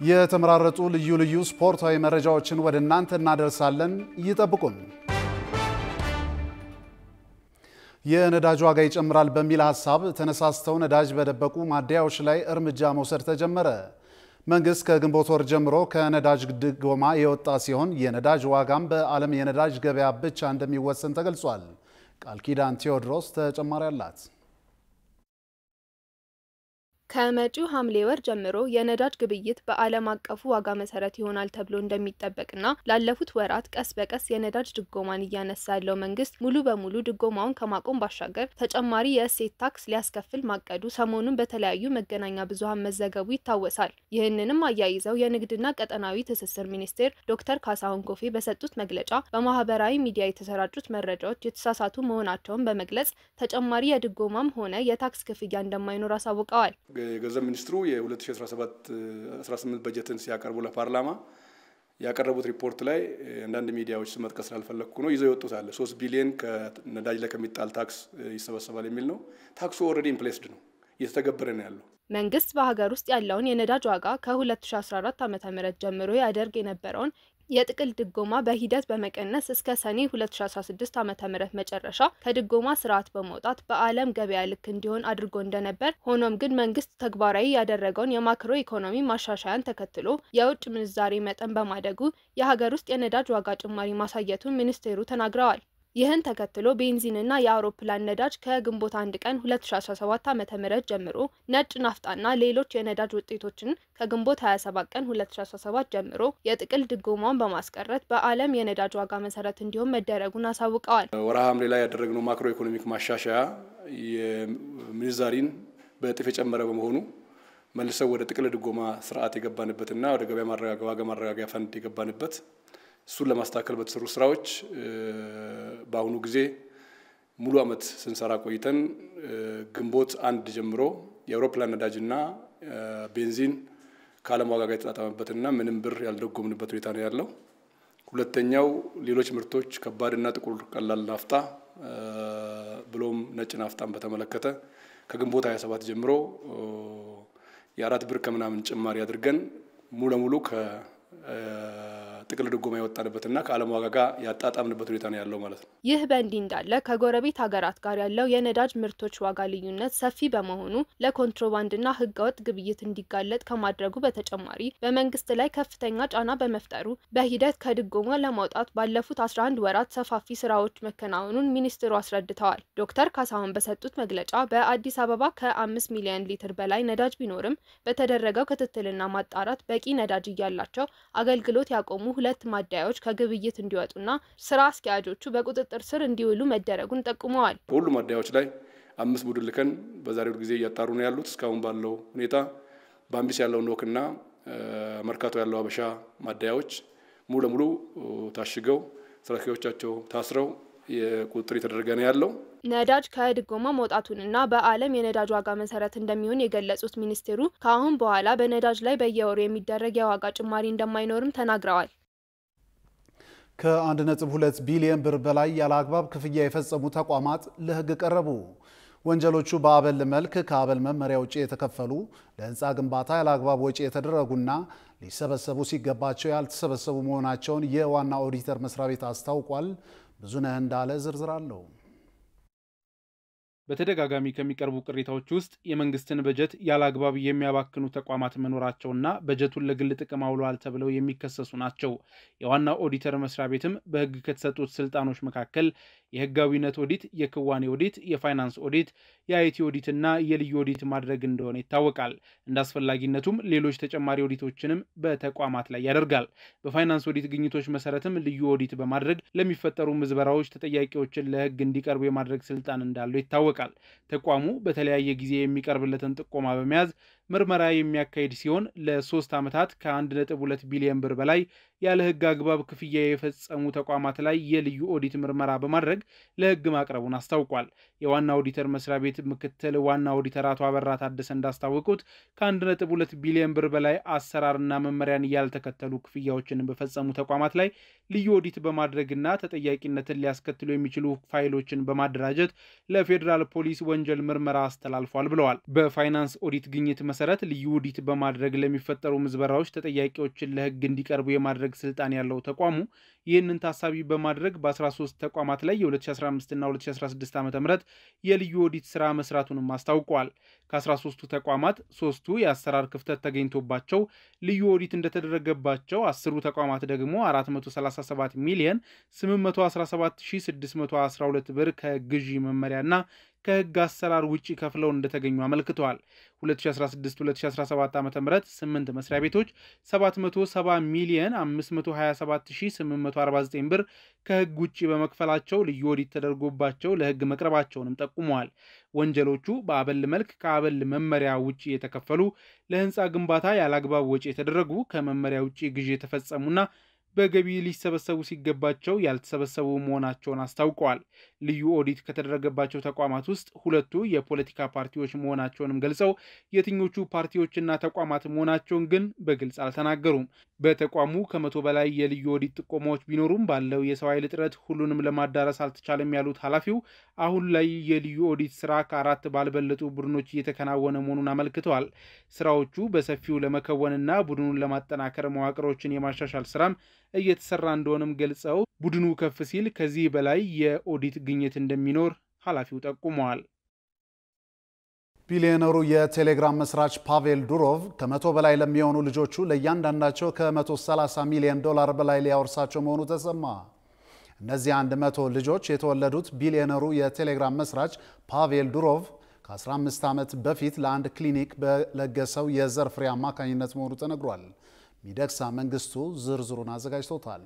የተመራረጡ ልዩ ልዩ ስፖርታዊ መረጃዎችን ወደ እናንተ እናደርሳለን። ይጠብቁን። የነዳጅ ዋጋ ይጨምራል በሚል ሐሳብ ተነሳስተው ነዳጅ በደበቁ ማደያዎች ላይ እርምጃ መውሰድ ተጀመረ። መንግስት ከግንቦት ወር ጀምሮ ከነዳጅ ድጎማ የወጣ ሲሆን የነዳጅ ዋጋም በዓለም የነዳጅ ገበያ ብቻ እንደሚወሰን ተገልጿል። ቃል ኪዳን ቴዎድሮስ ተጨማሪ አላት። ከመጪው ሐምሌ ወር ጀምሮ የነዳጅ ግብይት በዓለም አቀፉ ዋጋ መሰረት ይሆናል ተብሎ እንደሚጠበቅና ላለፉት ወራት ቀስ በቀስ የነዳጅ ድጎማን እያነሳ ያለው መንግስት ሙሉ በሙሉ ድጎማውን ከማቆም ባሻገር ተጨማሪ የእሴት ታክስ ሊያስከፍል ማቀዱ ሰሞኑን በተለያዩ መገናኛ ብዙሃን መዘገቡ ይታወሳል። ይህንንም አያይዘው የንግድና ቀጠናዊ ትስስር ሚኒስቴር ዶክተር ካሳሁን ጎፌ በሰጡት መግለጫ በማህበራዊ ሚዲያ የተሰራጩት መረጃዎች የተሳሳቱ መሆናቸውን በመግለጽ ተጨማሪ የድጎማም ሆነ የታክስ ክፍያ እንደማይኖር አሳውቀዋል። የገንዘብ ሚኒስትሩ የ2017-18 በጀትን ሲያቀርቡ ለፓርላማ ያቀረቡት ሪፖርት ላይ አንዳንድ ሚዲያዎች መጥቀስ ስላልፈለኩ ነው ይዘው ይወጡት አለ 3 ቢሊዮን ከነዳጅ ላይ ከሚጣል ታክስ ይሰበሰባል የሚል ነው። ታክሱ ኦልሬዲ ኢምፕሌስድ ነው፣ እየተገበረ ነው ያለው። መንግስት በሀገር ውስጥ ያለውን የነዳጅ ዋጋ ከ2014 ዓ.ም ጀምሮ ያደርግ የነበረውን የጥቅል ድጎማ በሂደት በመቀነስ እስከ ሰኔ 2016 ዓ.ም መጨረሻ ከድጎማ ስርዓት በመውጣት በዓለም ገበያ ልክ እንዲሆን አድርጎ እንደነበር፣ ሆኖም ግን መንግስት ተግባራዊ ያደረገውን የማክሮ ኢኮኖሚ ማሻሻያን ተከትሎ የውጭ ምንዛሬ መጠን በማደጉ የሀገር ውስጥ የነዳጅ ዋጋ ጭማሪ ማሳየቱን ሚኒስቴሩ ተናግረዋል። ይህን ተከትሎ ቤንዚንና የአውሮፕላን ነዳጅ ከግንቦት 1 ቀን 2017 ዓ.ም ጀምሮ ነጭ ናፍጣና ሌሎች የነዳጅ ውጤቶችን ከግንቦት 27 ቀን 2017 ጀምሮ የጥቅል ድጎማውን በማስቀረት በዓለም የነዳጅ ዋጋ መሰረት እንዲሆን መደረጉን አሳውቀዋል። ወርሃ ሐምሌ ላይ ያደረግነው ማክሮ ኢኮኖሚክ ማሻሻያ የምንዛሪን በእጥፍ የጨመረ በመሆኑ መልሰው ወደ ጥቅል ድጎማ ስርዓት የገባንበትና ወደ ገበያ ማረጋጊያ ፈንድ የገባንበት እሱን ለማስተካከል በተሰሩ ስራዎች በአሁኑ ጊዜ ሙሉ አመት ስንሰራ ቆይተን ግንቦት 1 ጀምሮ የአውሮፕላን ነዳጅና ቤንዚን ከዓለም ዋጋ ጋር የተጣጣመበትና ምንም ብር ያልደጎምንበት ሁኔታ ነው ያለው። ሁለተኛው ሌሎች ምርቶች ከባድና ጥቁር ቀላል ናፍጣ ብሎም ነጭ ናፍጣን በተመለከተ ከግንቦት 27 ጀምሮ የ4 ብር ከምናምን ጭማሪ አድርገን ሙሉ ለሙሉ ጥቅል ድጎማ ያወጣንበትና ከዓለም ዋጋ ጋር ያጣጣምንበት ሁኔታ ነው ያለው ማለት ነው። ይህ በእንዲህ እንዳለ ከጎረቤት ሀገራት ጋር ያለው የነዳጅ ምርቶች ዋጋ ልዩነት ሰፊ በመሆኑ ለኮንትሮባንድና ህገወጥ ግብይት እንዲጋለጥ ከማድረጉ በተጨማሪ በመንግስት ላይ ከፍተኛ ጫና በመፍጠሩ በሂደት ከድጎማ ለማውጣት ባለፉት 11 ወራት ሰፋፊ ስራዎች መከናወኑን ሚኒስትሩ አስረድተዋል። ዶክተር ካሳሁን በሰጡት መግለጫ በአዲስ አበባ ከ5 ሚሊዮን ሊትር በላይ ነዳጅ ቢኖርም በተደረገው ክትትልና ማጣራት በቂ ነዳጅ እያላቸው አገልግሎት ያቆሙ 2 ማደያዎች ከግብይት እንዲወጡና ስራ አስኪያጆቹ በቁጥጥር ስር እንዲውሉ መደረጉን ጠቁመዋል። ሁሉ ማደያዎች ላይ 5 ቡድን ልከን በዛሬው ጊዜ እያጣሩ ነው ያሉት። እስካሁን ባለው ሁኔታ በአምቢስ ያለው ኖክና መርካቶ ያለው አበሻ ማደያዎች ሙሉ ለሙሉ ታሽገው ስራ አስኪያጆቻቸው ታስረው የቁጥጥር የተደረገ ነው ያለው። ነዳጅ ከድጎማ መውጣቱንና በዓለም የነዳጅ ዋጋ መሰረት እንደሚሆን የገለጹት ሚኒስትሩ ከአሁን በኋላ በነዳጅ ላይ በየወሩ የሚደረግ የዋጋ ጭማሪ እንደማይኖርም ተናግረዋል። ከ1.2 ቢሊዮን ብር በላይ ያለ አግባብ ክፍያ የፈጸሙ ተቋማት ለህግ ቀረቡ። ወንጀሎቹ በአበል መልክ ከአበል መመሪያ ውጪ የተከፈሉ፣ ለህንፃ ግንባታ ያለ አግባብ ወጪ የተደረጉና ሊሰበሰቡ ሲገባቸው ያልተሰበሰቡ መሆናቸውን የዋና ኦዲተር መስሪያ ቤት አስታውቋል። ብዙነህ እንዳለ ዝርዝር አለው። በተደጋጋሚ ከሚቀርቡ ቅሬታዎች ውስጥ የመንግስትን በጀት ያላግባብ የሚያባክኑ ተቋማት መኖራቸውና በጀቱን ለግል ጥቅም አውለዋል ተብለው የሚከሰሱ ናቸው። የዋና ኦዲተር መስሪያ ቤትም በህግ ከተሰጡት ስልጣኖች መካከል የህጋዊነት ኦዲት፣ የክዋኔ ኦዲት፣ የፋይናንስ ኦዲት፣ የአይቲ ኦዲት እና የልዩ ኦዲት ማድረግ እንደሆነ ይታወቃል። እንደ አስፈላጊነቱም ሌሎች ተጨማሪ ኦዲቶችንም በተቋማት ላይ ያደርጋል። በፋይናንስ ኦዲት ግኝቶች መሰረትም ልዩ ኦዲት በማድረግ ለሚፈጠሩ ምዝበራዎች ተጠያቂዎችን ለህግ እንዲቀርቡ የማድረግ ስልጣን እንዳለው ይታወቃል። ተቋሙ በተለያየ ጊዜ የሚቀርብለትን ጥቆማ በመያዝ ምርመራ የሚያካሂድ ሲሆን ለ3 ዓመታት ከ1.2 ቢሊዮን ብር በላይ ያለ ህግ አግባብ ክፍያ የፈጸሙ ተቋማት ላይ የልዩ ኦዲት ምርመራ በማድረግ ለህግ ማቅረቡን አስታውቋል። የዋና ኦዲተር መስሪያ ቤት ምክትል ዋና ኦዲተር አቶ አበራ ታደሰ እንዳስታወቁት ከ1.2 ቢሊዮን ብር በላይ አሰራርና መመሪያን ያልተከተሉ ክፍያዎችን በፈጸሙ ተቋማት ላይ ልዩ ኦዲት በማድረግና ተጠያቂነትን ሊያስከትሉ የሚችሉ ፋይሎችን በማደራጀት ለፌዴራል ፖሊስ ወንጀል ምርመራ አስተላልፏል ብለዋል። በፋይናንስ ኦዲት ግኝት መሰረት ልዩ ኦዲት በማድረግ ለሚፈጠሩ ምዝበራዎች ተጠያቂዎችን ለህግ እንዲቀርቡ የማድረግ ስልጣን ያለው ተቋሙ ይህንን ታሳቢ በማድረግ በ13 ተቋማት ላይ የ2015 እና 2016 ዓ.ም የልዩ ኦዲት ስራ መስራቱንም አስታውቋል። ከ13ቱ ተቋማት 3ቱ የአሰራር ክፍተት ተገኝቶባቸው ልዩ ኦዲት እንደተደረገባቸው፣ 10ሩ ተቋማት ደግሞ 437 ሚሊዮን 817612 ብር ከግዢ መመሪያና ከህግ አሰራር ውጪ ከፍለው እንደተገኙ አመልክተዋል። 2016-2017 ዓ.ም 8 መስሪያ ቤቶች 770 ሚሊዮን 527849 ብር ከህግ ውጪ በመክፈላቸው ልዩ ኦዲት ተደርጎባቸው ለህግ መቅረባቸውንም ጠቁመዋል። ወንጀሎቹ በአበል መልክ ከአበል መመሪያ ውጪ የተከፈሉ፣ ለህንፃ ግንባታ ያላግባብ ወጪ የተደረጉ፣ ከመመሪያ ውጪ ግዢ የተፈጸሙና በገቢ ሊሰበሰቡ ሲገባቸው ያልተሰበሰቡ መሆናቸውን አስታውቀዋል። ልዩ ኦዲት ከተደረገባቸው ተቋማት ውስጥ 2ቱ የፖለቲካ ፓርቲዎች መሆናቸውንም ገልጸው የትኞቹ ፓርቲዎችና ተቋማት መሆናቸውን ግን በግልጽ አልተናገሩም። በተቋሙ ከ100 በላይ የልዩ ኦዲት ጥቆማዎች ቢኖሩም ባለው የሰው ኃይል እጥረት ሁሉንም ለማዳረስ አልተቻለም ያሉት ኃላፊው አሁን ላይ የልዩ ኦዲት ስራ ከ4 ባልበለጡ ቡድኖች እየተከናወነ መሆኑን አመልክተዋል። ስራዎቹ በሰፊው ለመከወንና ቡድኑን ለማጠናከር መዋቅሮችን የማሻሻል ስራም እየተሰራ እንደሆነም ገልጸው ቡድኑ ከፍ ሲል ከዚህ በላይ የኦዲት ግኝት እንደሚኖር ኃላፊው ጠቁመዋል። ቢሊዮነሩ የቴሌግራም መስራች ፓቬል ዱሮቭ ከ100 በላይ ለሚሆኑ ልጆቹ ለእያንዳንዳቸው ከ130 ሚሊዮን ዶላር በላይ ሊያወርሳቸው መሆኑ ተሰማ። እነዚህ 100 ልጆች የተወለዱት ቢሊዮነሩ የቴሌግራም መስራች ፓቬል ዱሮቭ ከ15 ዓመት በፊት ለአንድ ክሊኒክ በለገሰው የዘር ፍሬ አማካኝነት መሆኑ ተነግሯል። ሚደቅሳ መንግስቱ ዝርዝሩን አዘጋጅቶታል።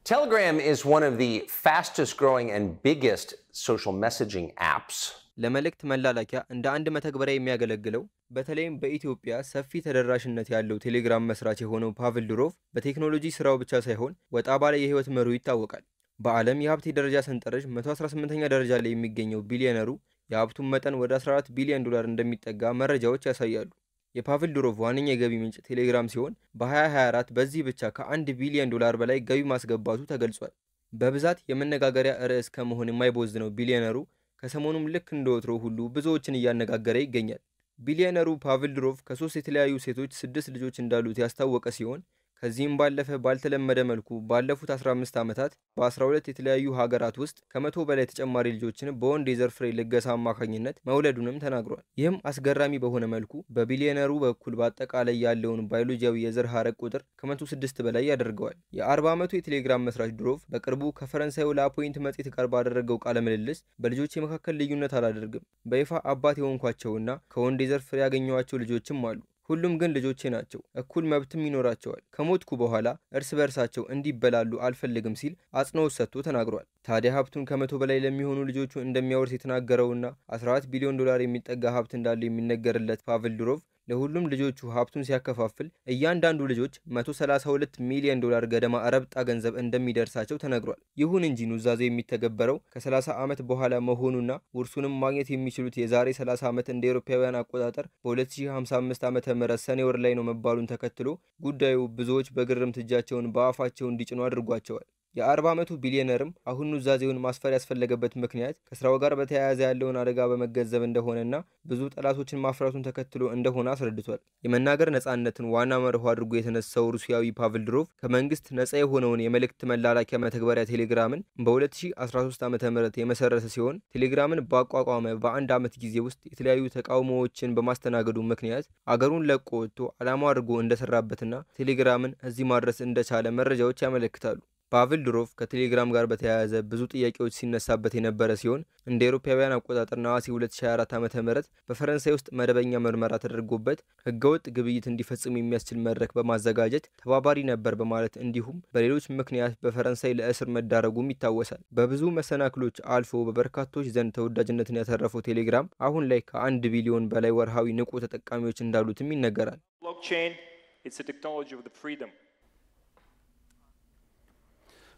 Telegram is one of the fastest growing and biggest social messaging apps. ለመልእክት መላላኪያ እንደ አንድ መተግበሪያ የሚያገለግለው በተለይም በኢትዮጵያ ሰፊ ተደራሽነት ያለው ቴሌግራም መስራች የሆነው ፓቭል ዱሮቭ በቴክኖሎጂ ስራው ብቻ ሳይሆን ወጣ ባለ የህይወት መሪው ይታወቃል። በዓለም የሀብት ደረጃ ሰንጠረዥ 118ኛ ደረጃ ላይ የሚገኘው ቢሊዮነሩ የሀብቱን መጠን ወደ 14 ቢሊዮን ዶላር እንደሚጠጋ መረጃዎች ያሳያሉ። የፓቭል ዱሮቭ ዋነኛ የገቢ ምንጭ ቴሌግራም ሲሆን በ2024 በዚህ ብቻ ከ1 ቢሊዮን ዶላር በላይ ገቢ ማስገባቱ ተገልጿል። በብዛት የመነጋገሪያ ርዕስ ከመሆን የማይቦዝነው ቢሊዮነሩ ከሰሞኑም ልክ እንደወትሮ ሁሉ ብዙዎችን እያነጋገረ ይገኛል። ቢሊዮነሩ ፓቭል ዱሮቭ ከ3 የተለያዩ ሴቶች 6 ልጆች እንዳሉት ያስታወቀ ሲሆን ከዚህም ባለፈ ባልተለመደ መልኩ ባለፉት 15 ዓመታት በ12 የተለያዩ ሀገራት ውስጥ ከ100 በላይ ተጨማሪ ልጆችን በወንድ የዘር ፍሬ ልገሳ አማካኝነት መውለዱንም ተናግሯል። ይህም አስገራሚ በሆነ መልኩ በቢሊዮነሩ በኩል በአጠቃላይ ያለውን ባዮሎጂያዊ የዘር ሐረግ ቁጥር ከ106 በላይ ያደርገዋል። የ40 ዓመቱ የቴሌግራም መስራች ዱሮቭ በቅርቡ ከፈረንሳዩ ላፖይንት መጽሔት ጋር ባደረገው ቃለ ምልልስ በልጆቼ መካከል ልዩነት አላደርግም፣ በይፋ አባት የሆንኳቸውና ከወንድ የዘር ፍሬ ያገኘኋቸው ልጆችም አሉ፣ ሁሉም ግን ልጆቼ ናቸው፣ እኩል መብትም ይኖራቸዋል፣ ከሞትኩ በኋላ እርስ በርሳቸው እንዲበላሉ አልፈልግም ሲል አጽንኦት ሰጥቶ ተናግሯል። ታዲያ ሀብቱን ከ100 በላይ ለሚሆኑ ልጆቹ እንደሚያወርስ የተናገረውና 14 ቢሊዮን ዶላር የሚጠጋ ሀብት እንዳለው የሚነገርለት ፓቭል ዱሮቭ ለሁሉም ልጆቹ ሀብቱን ሲያከፋፍል እያንዳንዱ ልጆች 132 ሚሊዮን ዶላር ገደማ ረብጣ ገንዘብ እንደሚደርሳቸው ተነግሯል። ይሁን እንጂ ኑዛዜ የሚተገበረው ከ30 ዓመት በኋላ መሆኑና ውርሱንም ማግኘት የሚችሉት የዛሬ 30 ዓመት እንደ አውሮፓውያን አቆጣጠር በ2055 ዓ.ም ሰኔ ወር ላይ ነው መባሉን ተከትሎ ጉዳዩ ብዙዎች በግርምት እጃቸውን በአፋቸው እንዲጭኑ አድርጓቸዋል። የ40 ዓመቱ ቢሊዮነርም አሁን ኑዛዜውን ማስፈር ያስፈለገበት ምክንያት ከስራው ጋር በተያያዘ ያለውን አደጋ በመገንዘብ እንደሆነና ብዙ ጠላቶችን ማፍራቱን ተከትሎ እንደሆነ አስረድቷል። የመናገር ነጻነትን ዋና መርሆ አድርጎ የተነሳው ሩሲያዊ ፓቭል ዱሮቭ ከመንግስት ነጻ የሆነውን የመልእክት መላላኪያ መተግበሪያ ቴሌግራምን በ2013 ዓ.ም የመሰረተ ሲሆን ቴሌግራምን ባቋቋመ በአንድ ዓመት ጊዜ ውስጥ የተለያዩ ተቃውሞዎችን በማስተናገዱ ምክንያት አገሩን ለቆ ወጥቶ ዓላማው አድርጎ እንደሰራበትና ቴሌግራምን እዚህ ማድረስ እንደቻለ መረጃዎች ያመለክታሉ። ፓቭል ዱሮቭ ከቴሌግራም ጋር በተያያዘ ብዙ ጥያቄዎች ሲነሳበት የነበረ ሲሆን እንደ አውሮፓውያን አቆጣጠር ነሐሴ 2024 ዓ.ም በፈረንሳይ ውስጥ መደበኛ ምርመራ ተደርጎበት ህገወጥ ግብይት እንዲፈጽም የሚያስችል መድረክ በማዘጋጀት ተባባሪ ነበር በማለት እንዲሁም በሌሎች ምክንያት በፈረንሳይ ለእስር መዳረጉም ይታወሳል። በብዙ መሰናክሎች አልፎ በበርካቶች ዘንድ ተወዳጅነትን ያተረፈው ቴሌግራም አሁን ላይ ከ1 ቢሊዮን በላይ ወርሃዊ ንቁ ተጠቃሚዎች እንዳሉትም ይነገራል።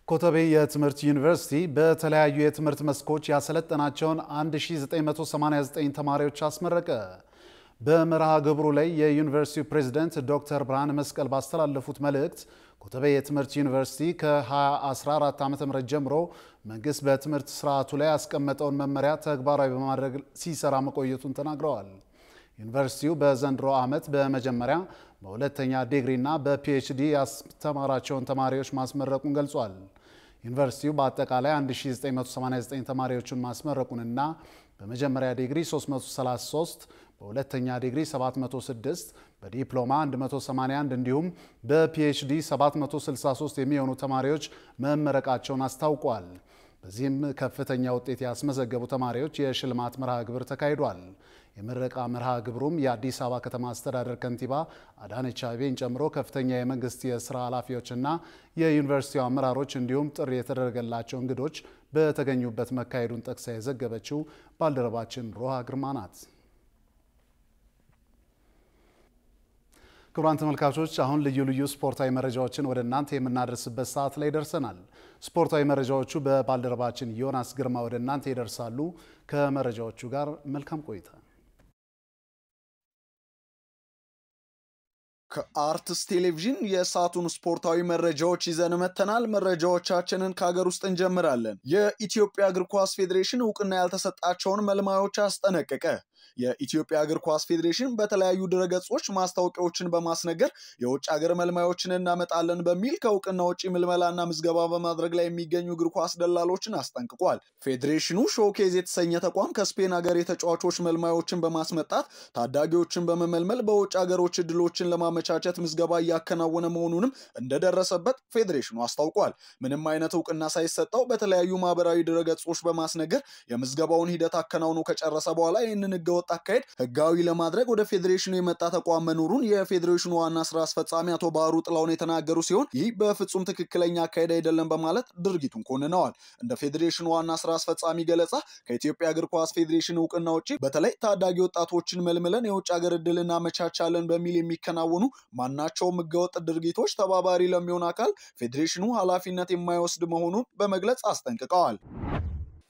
ኮተቤ የትምህርት ዩኒቨርሲቲ በተለያዩ የትምህርት መስኮች ያሰለጠናቸውን 1989 ተማሪዎች አስመረቀ። በመርሃ ግብሩ ላይ የዩኒቨርሲቲው ፕሬዝዳንት ዶክተር ብርሃነ መስቀል ባስተላለፉት መልእክት ኮተቤ የትምህርት ዩኒቨርሲቲ ከ2014 ዓ.ም ጀምሮ መንግስት በትምህርት ስርዓቱ ላይ ያስቀመጠውን መመሪያ ተግባራዊ በማድረግ ሲሰራ መቆየቱን ተናግረዋል። ዩኒቨርሲቲው በዘንድሮ ዓመት በመጀመሪያ በሁለተኛ ዲግሪና በፒኤችዲ ያስተማራቸውን ተማሪዎች ማስመረቁን ገልጿል። ዩኒቨርሲቲው በአጠቃላይ 1989 ተማሪዎችን ማስመረቁንና በመጀመሪያ ዲግሪ 333፣ በሁለተኛ ዲግሪ 706፣ በዲፕሎማ 181 እንዲሁም በፒኤችዲ 763 የሚሆኑ ተማሪዎች መመረቃቸውን አስታውቋል። በዚህም ከፍተኛ ውጤት ያስመዘገቡ ተማሪዎች የሽልማት መርሃ ግብር ተካሂዷል። የምረቃ መርሃ ግብሩም የአዲስ አበባ ከተማ አስተዳደር ከንቲባ አዳነች አቤቤን ጨምሮ ከፍተኛ የመንግስት የስራ ኃላፊዎችና የዩኒቨርሲቲው አመራሮች እንዲሁም ጥሪ የተደረገላቸው እንግዶች በተገኙበት መካሄዱን ጠቅሳ የዘገበችው ባልደረባችን ሮሃ ግርማ ናት። ክቡራን ተመልካቾች አሁን ልዩ ልዩ ስፖርታዊ መረጃዎችን ወደ እናንተ የምናደርስበት ሰዓት ላይ ደርሰናል። ስፖርታዊ መረጃዎቹ በባልደረባችን ዮናስ ግርማ ወደ እናንተ ይደርሳሉ። ከመረጃዎቹ ጋር መልካም ቆይታ። ከአርትስ ቴሌቪዥን የሰዓቱን ስፖርታዊ መረጃዎች ይዘን መተናል። መረጃዎቻችንን ከሀገር ውስጥ እንጀምራለን። የኢትዮጵያ እግር ኳስ ፌዴሬሽን እውቅና ያልተሰጣቸውን መልማዮች አስጠነቀቀ። የኢትዮጵያ እግር ኳስ ፌዴሬሽን በተለያዩ ድረገጾች ማስታወቂያዎችን በማስነገር የውጭ ሀገር መልማዮችን እናመጣለን በሚል ከእውቅና ውጪ ምልመላና ምዝገባ በማድረግ ላይ የሚገኙ እግር ኳስ ደላሎችን አስጠንቅቋል። ፌዴሬሽኑ ሾኬዝ የተሰኘ ተቋም ከስፔን ሀገር የተጫዋቾች መልማዮችን በማስመጣት ታዳጊዎችን በመመልመል በውጭ ሀገሮች እድሎችን ለማመቻቸት ምዝገባ እያከናወነ መሆኑንም እንደደረሰበት ፌዴሬሽኑ አስታውቋል። ምንም አይነት እውቅና ሳይሰጠው በተለያዩ ማህበራዊ ድረገጾች በማስነገር የምዝገባውን ሂደት አከናውኖ ከጨረሰ በኋላ ይህንን ህገ ህገወጥ አካሄድ ህጋዊ ለማድረግ ወደ ፌዴሬሽኑ የመጣ ተቋም መኖሩን የፌዴሬሽኑ ዋና ስራ አስፈጻሚ አቶ ባህሩ ጥላሁን የተናገሩ ሲሆን ይህ በፍጹም ትክክለኛ አካሄድ አይደለም በማለት ድርጊቱን ኮንነዋል። እንደ ፌዴሬሽኑ ዋና ስራ አስፈጻሚ ገለጻ ከኢትዮጵያ እግር ኳስ ፌዴሬሽን እውቅና ውጪ በተለይ ታዳጊ ወጣቶችን መልምለን የውጭ ሀገር እድል እናመቻቻለን በሚል የሚከናወኑ ማናቸውም ህገወጥ ድርጊቶች ተባባሪ ለሚሆን አካል ፌዴሬሽኑ ኃላፊነት የማይወስድ መሆኑን በመግለጽ አስጠንቅቀዋል።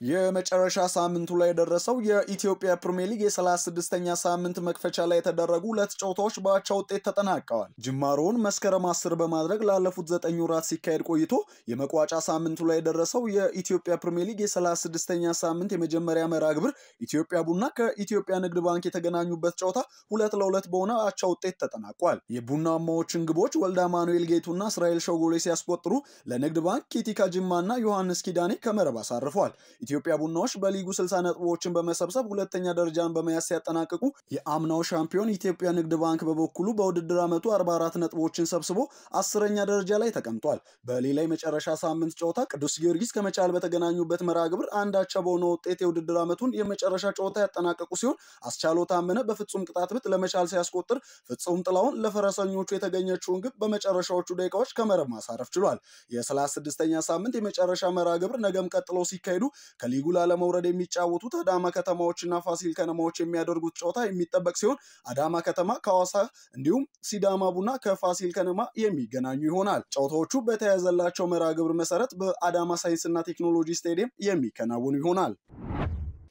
የመጨረሻ ሳምንቱ ላይ የደረሰው የኢትዮጵያ ፕሪሚየር ሊግ የ36ኛ ሳምንት መክፈቻ ላይ የተደረጉ 2 ጨዋታዎች በአቻ ውጤት ተጠናቀዋል። ጅማሮውን መስከረም 10 በማድረግ ላለፉት 9 ወራት ሲካሄድ ቆይቶ የመቋጫ ሳምንቱ ላይ የደረሰው የኢትዮጵያ ፕሪሚየር ሊግ የ36ኛ ሳምንት የመጀመሪያ መርሃ ግብር ኢትዮጵያ ቡና ከኢትዮጵያ ንግድ ባንክ የተገናኙበት ጨዋታ 2-2 በሆነ አቻ ውጤት ተጠናቋል። የቡናማዎችን ግቦች ወልደ አማኑኤል ጌቱና እስራኤል ሸጎሌ ሲያስቆጥሩ ለንግድ ባንክ ኪቲካ ጅማና ዮሐንስ ኪዳኔ ከመረብ አሳርፈዋል። ኢትዮጵያ ቡናዎች በሊጉ 60 ነጥቦችን በመሰብሰብ ሁለተኛ ደረጃን በመያዝ ሲያጠናቅቁ የአምናው ሻምፒዮን ኢትዮጵያ ንግድ ባንክ በበኩሉ በውድድር ዓመቱ 44 ነጥቦችን ሰብስቦ 10ኛ ደረጃ ላይ ተቀምጧል። በሌላ የመጨረሻ ሳምንት ጨዋታ ቅዱስ ጊዮርጊስ ከመቻል በተገናኙበት መርሃ ግብር አንዳቻ በሆነ ውጤት የውድድር ዓመቱን የመጨረሻ ጨዋታ ያጠናቀቁ ሲሆን አስቻለው ታመነ በፍጹም ቅጣት ምት ለመቻል ሲያስቆጥር ፍጹም ጥላውን ለፈረሰኞቹ የተገኘችውን ግብ በመጨረሻዎቹ ደቂቃዎች ከመረብ ማሳረፍ ችሏል። የ36ኛ ሳምንት የመጨረሻ መርሃ ግብር ነገም ቀጥለው ሲካሄዱ ከሊጉ ላለመውረድ የሚጫወቱት አዳማ ከተማዎችና ፋሲል ከነማዎች የሚያደርጉት ጨዋታ የሚጠበቅ ሲሆን አዳማ ከተማ ከሐዋሳ እንዲሁም ሲዳማ ቡና ከፋሲል ከነማ የሚገናኙ ይሆናል። ጨዋታዎቹ በተያያዘላቸው መርሃ ግብር መሰረት በአዳማ ሳይንስና ቴክኖሎጂ ስቴዲየም የሚከናወኑ ይሆናል።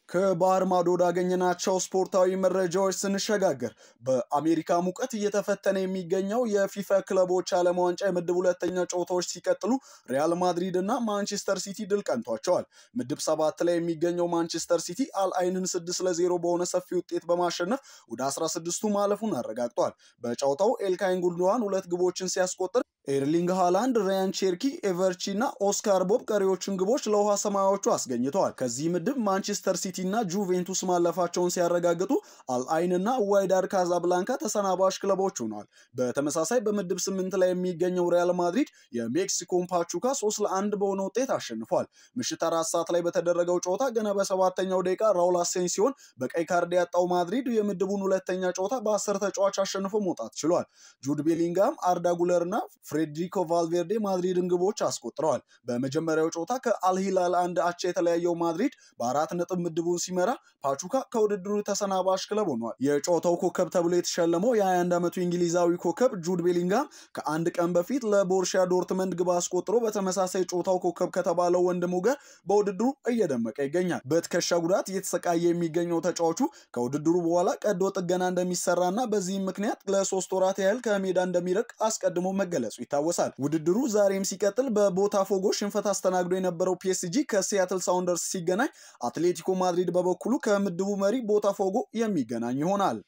ከባህር ማዶ ወዳገኘናቸው ስፖርታዊ መረጃዎች ስንሸጋገር በአሜሪካ ሙቀት እየተፈተነ የሚገኘው የፊፋ ክለቦች ዓለም ዋንጫ የምድብ ሁለተኛ ጨዋታዎች ሲቀጥሉ ሪያል ማድሪድ እና ማንቸስተር ሲቲ ድል ቀንቷቸዋል። ምድብ 7 ላይ የሚገኘው ማንቸስተር ሲቲ አልአይንን 6-0 በሆነ ሰፊ ውጤት በማሸነፍ ወደ 16ቱ ማለፉን አረጋግጧል። በጨዋታው ኤልካይን ጉንዶዋን 2 ግቦችን ሲያስቆጥር ኤርሊንግ ሃላንድ፣ ራያን ቼርኪ፣ ኤቨርቺ እና ኦስካር ቦብ ቀሪዎቹን ግቦች ለውሃ ሰማያዎቹ አስገኝተዋል። ከዚህ ምድብ ማንቸስተር ሲቲ እና ጁቬንቱስ ማለፋቸውን ሲያረጋግጡ አልአይን እና ዋይዳድ ካዛብላንካ ተሰናባሽ ክለቦች ሆነዋል። በተመሳሳይ በምድብ 8 ላይ የሚገኘው ሪያል ማድሪድ የሜክሲኮን ፓቹካ 3-1 በሆነ ውጤት አሸንፏል። ምሽት 4 ሰዓት ላይ በተደረገው ጨዋታ ገና በ7ኛው ደቂቃ ራውል አሴንሲዮን በቀይ ካርድ ያጣው ማድሪድ የምድቡን ሁለተኛ ጨዋታ በ10 ተጫዋች አሸንፎ መውጣት ችሏል። ጁድ ቤሊንጋም፣ አርዳ ጉለር እና ፍሬድሪኮ ቫልቬርዴ ማድሪድን ግቦች አስቆጥረዋል። በመጀመሪያው ጨዋታ ከአልሂላል 1 አቻ የተለያየው ማድሪድ በ4 ነጥብ ምድቡን ሲመራ ፓቹካ ከውድድሩ ተሰናባሽ ክለብ ሆኗል። የጨዋታው ኮከብ ተብሎ የተሸለመው የ21 ዓመቱ እንግሊዛዊ ኮከብ ጁድ ቤሊንጋም ከአንድ ቀን በፊት ለቦርሺያ ዶርትመንድ ግብ አስቆጥሮ በተመሳሳይ ጨዋታው ኮከብ ከተባለው ወንድሙ ጋር በውድድሩ እየደመቀ ይገኛል። በትከሻ ጉዳት እየተሰቃየ የሚገኘው ተጫዋቹ ከውድድሩ በኋላ ቀዶ ጥገና እንደሚሰራና በዚህም ምክንያት ለ3 ወራት ያህል ከሜዳ እንደሚርቅ አስቀድሞ መገለጹ ይታወሳል። ውድድሩ ዛሬም ሲቀጥል በቦታፎጎ ሽንፈት አስተናግዶ የነበረው ፒኤስጂ ከሲያትል ሳውንደርስ ሲገናኝ አትሌቲኮ ማድሪድ በበኩሉ ከምድቡ መሪ ቦታፎጎ የሚገናኝ ይሆናል።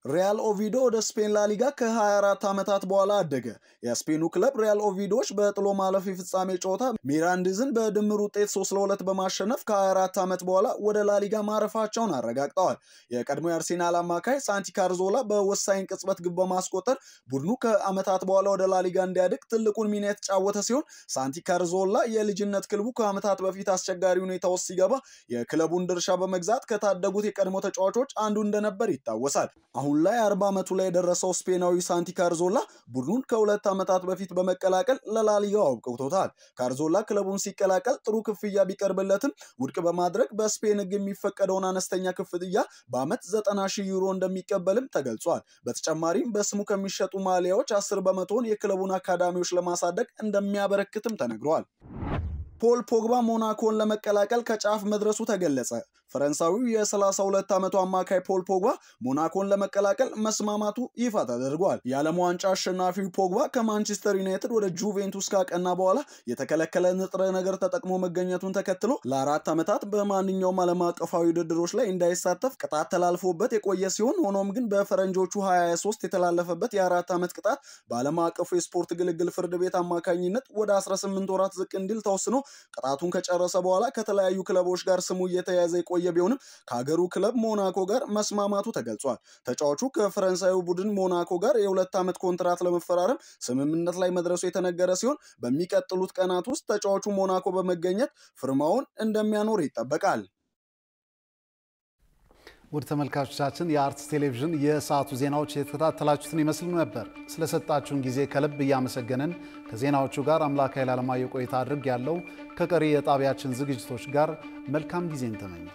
ሪያል ኦቪዶ ወደ ስፔን ላሊጋ ከ24 ዓመታት በኋላ አደገ። የስፔኑ ክለብ ሪያል ኦቪዶች በጥሎ ማለፍ የፍጻሜ ጨዋታ ሚራንዲዝን በድምር ውጤት 3-2 በማሸነፍ ከ24 ዓመት በኋላ ወደ ላሊጋ ማረፋቸውን አረጋግጠዋል። የቀድሞ የአርሴናል አማካይ ሳንቲ ካርዞላ በወሳኝ ቅጽበት ግብ በማስቆጠር ቡድኑ ከዓመታት በኋላ ወደ ላሊጋ እንዲያድግ ትልቁን ሚና የተጫወተ ሲሆን ሳንቲ ካርዞላ የልጅነት ክለቡ ከዓመታት በፊት አስቸጋሪ ሁኔታ ውስጥ ሲገባ የክለቡን ድርሻ በመግዛት ከታደጉት የቀድሞ ተጫዋቾች አንዱ እንደነበር ይታወሳል። አሁን ላይ 40 ዓመቱ ላይ የደረሰው ስፔናዊ ሳንቲ ካርዞላ ቡድኑን ከ2 ዓመታት በፊት በመቀላቀል ለላሊጋው አብቅቶታል። ካርዞላ ክለቡን ሲቀላቀል ጥሩ ክፍያ ቢቀርብለትም ውድቅ በማድረግ በስፔን ሕግ የሚፈቀደውን አነስተኛ ክፍያ በዓመት 90,000 ዩሮ እንደሚቀበልም ተገልጿል። በተጨማሪም በስሙ ከሚሸጡ ማሊያዎች 10 በመቶውን የክለቡን አካዳሚዎች ለማሳደግ እንደሚያበረክትም ተነግሯል። ፖል ፖግባ ሞናኮን ለመቀላቀል ከጫፍ መድረሱ ተገለጸ። ፈረንሳዊው የ32 ዓመቱ አማካይ ፖል ፖግባ ሞናኮን ለመቀላቀል መስማማቱ ይፋ ተደርጓል። የዓለም ዋንጫ አሸናፊው ፖግባ ከማንቸስተር ዩናይትድ ወደ ጁቬንቱስ ካቀና በኋላ የተከለከለ ንጥረ ነገር ተጠቅሞ መገኘቱን ተከትሎ ለ4 ዓመታት በማንኛውም ዓለም አቀፋዊ ውድድሮች ላይ እንዳይሳተፍ ቅጣት ተላልፎበት የቆየ ሲሆን ሆኖም ግን በፈረንጆቹ 2023 የተላለፈበት የ4 ዓመት ቅጣት በዓለም አቀፉ የስፖርት ግልግል ፍርድ ቤት አማካኝነት ወደ 18 ወራት ዝቅ እንዲል ተወስኖ ቅጣቱን ከጨረሰ በኋላ ከተለያዩ ክለቦች ጋር ስሙ እየተያዘ የቆየ ቢሆንም ከሀገሩ ክለብ ሞናኮ ጋር መስማማቱ ተገልጿል። ተጫዋቹ ከፈረንሳዩ ቡድን ሞናኮ ጋር የ2 ዓመት ኮንትራት ለመፈራረም ስምምነት ላይ መድረሱ የተነገረ ሲሆን በሚቀጥሉት ቀናት ውስጥ ተጫዋቹ ሞናኮ በመገኘት ፍርማውን እንደሚያኖር ይጠበቃል። ውድ ተመልካቾቻችን የአርትስ ቴሌቪዥን የሰዓቱ ዜናዎች የተከታተላችሁትን ይመስሉ ነበር። ስለሰጣችሁን ጊዜ ከልብ እያመሰገንን ከዜናዎቹ ጋር አምላክ ኃይለ ዓለማየሁ ቆይታ አድርግ ያለው ከቀሪ የጣቢያችን ዝግጅቶች ጋር መልካም ጊዜን ተመኘ።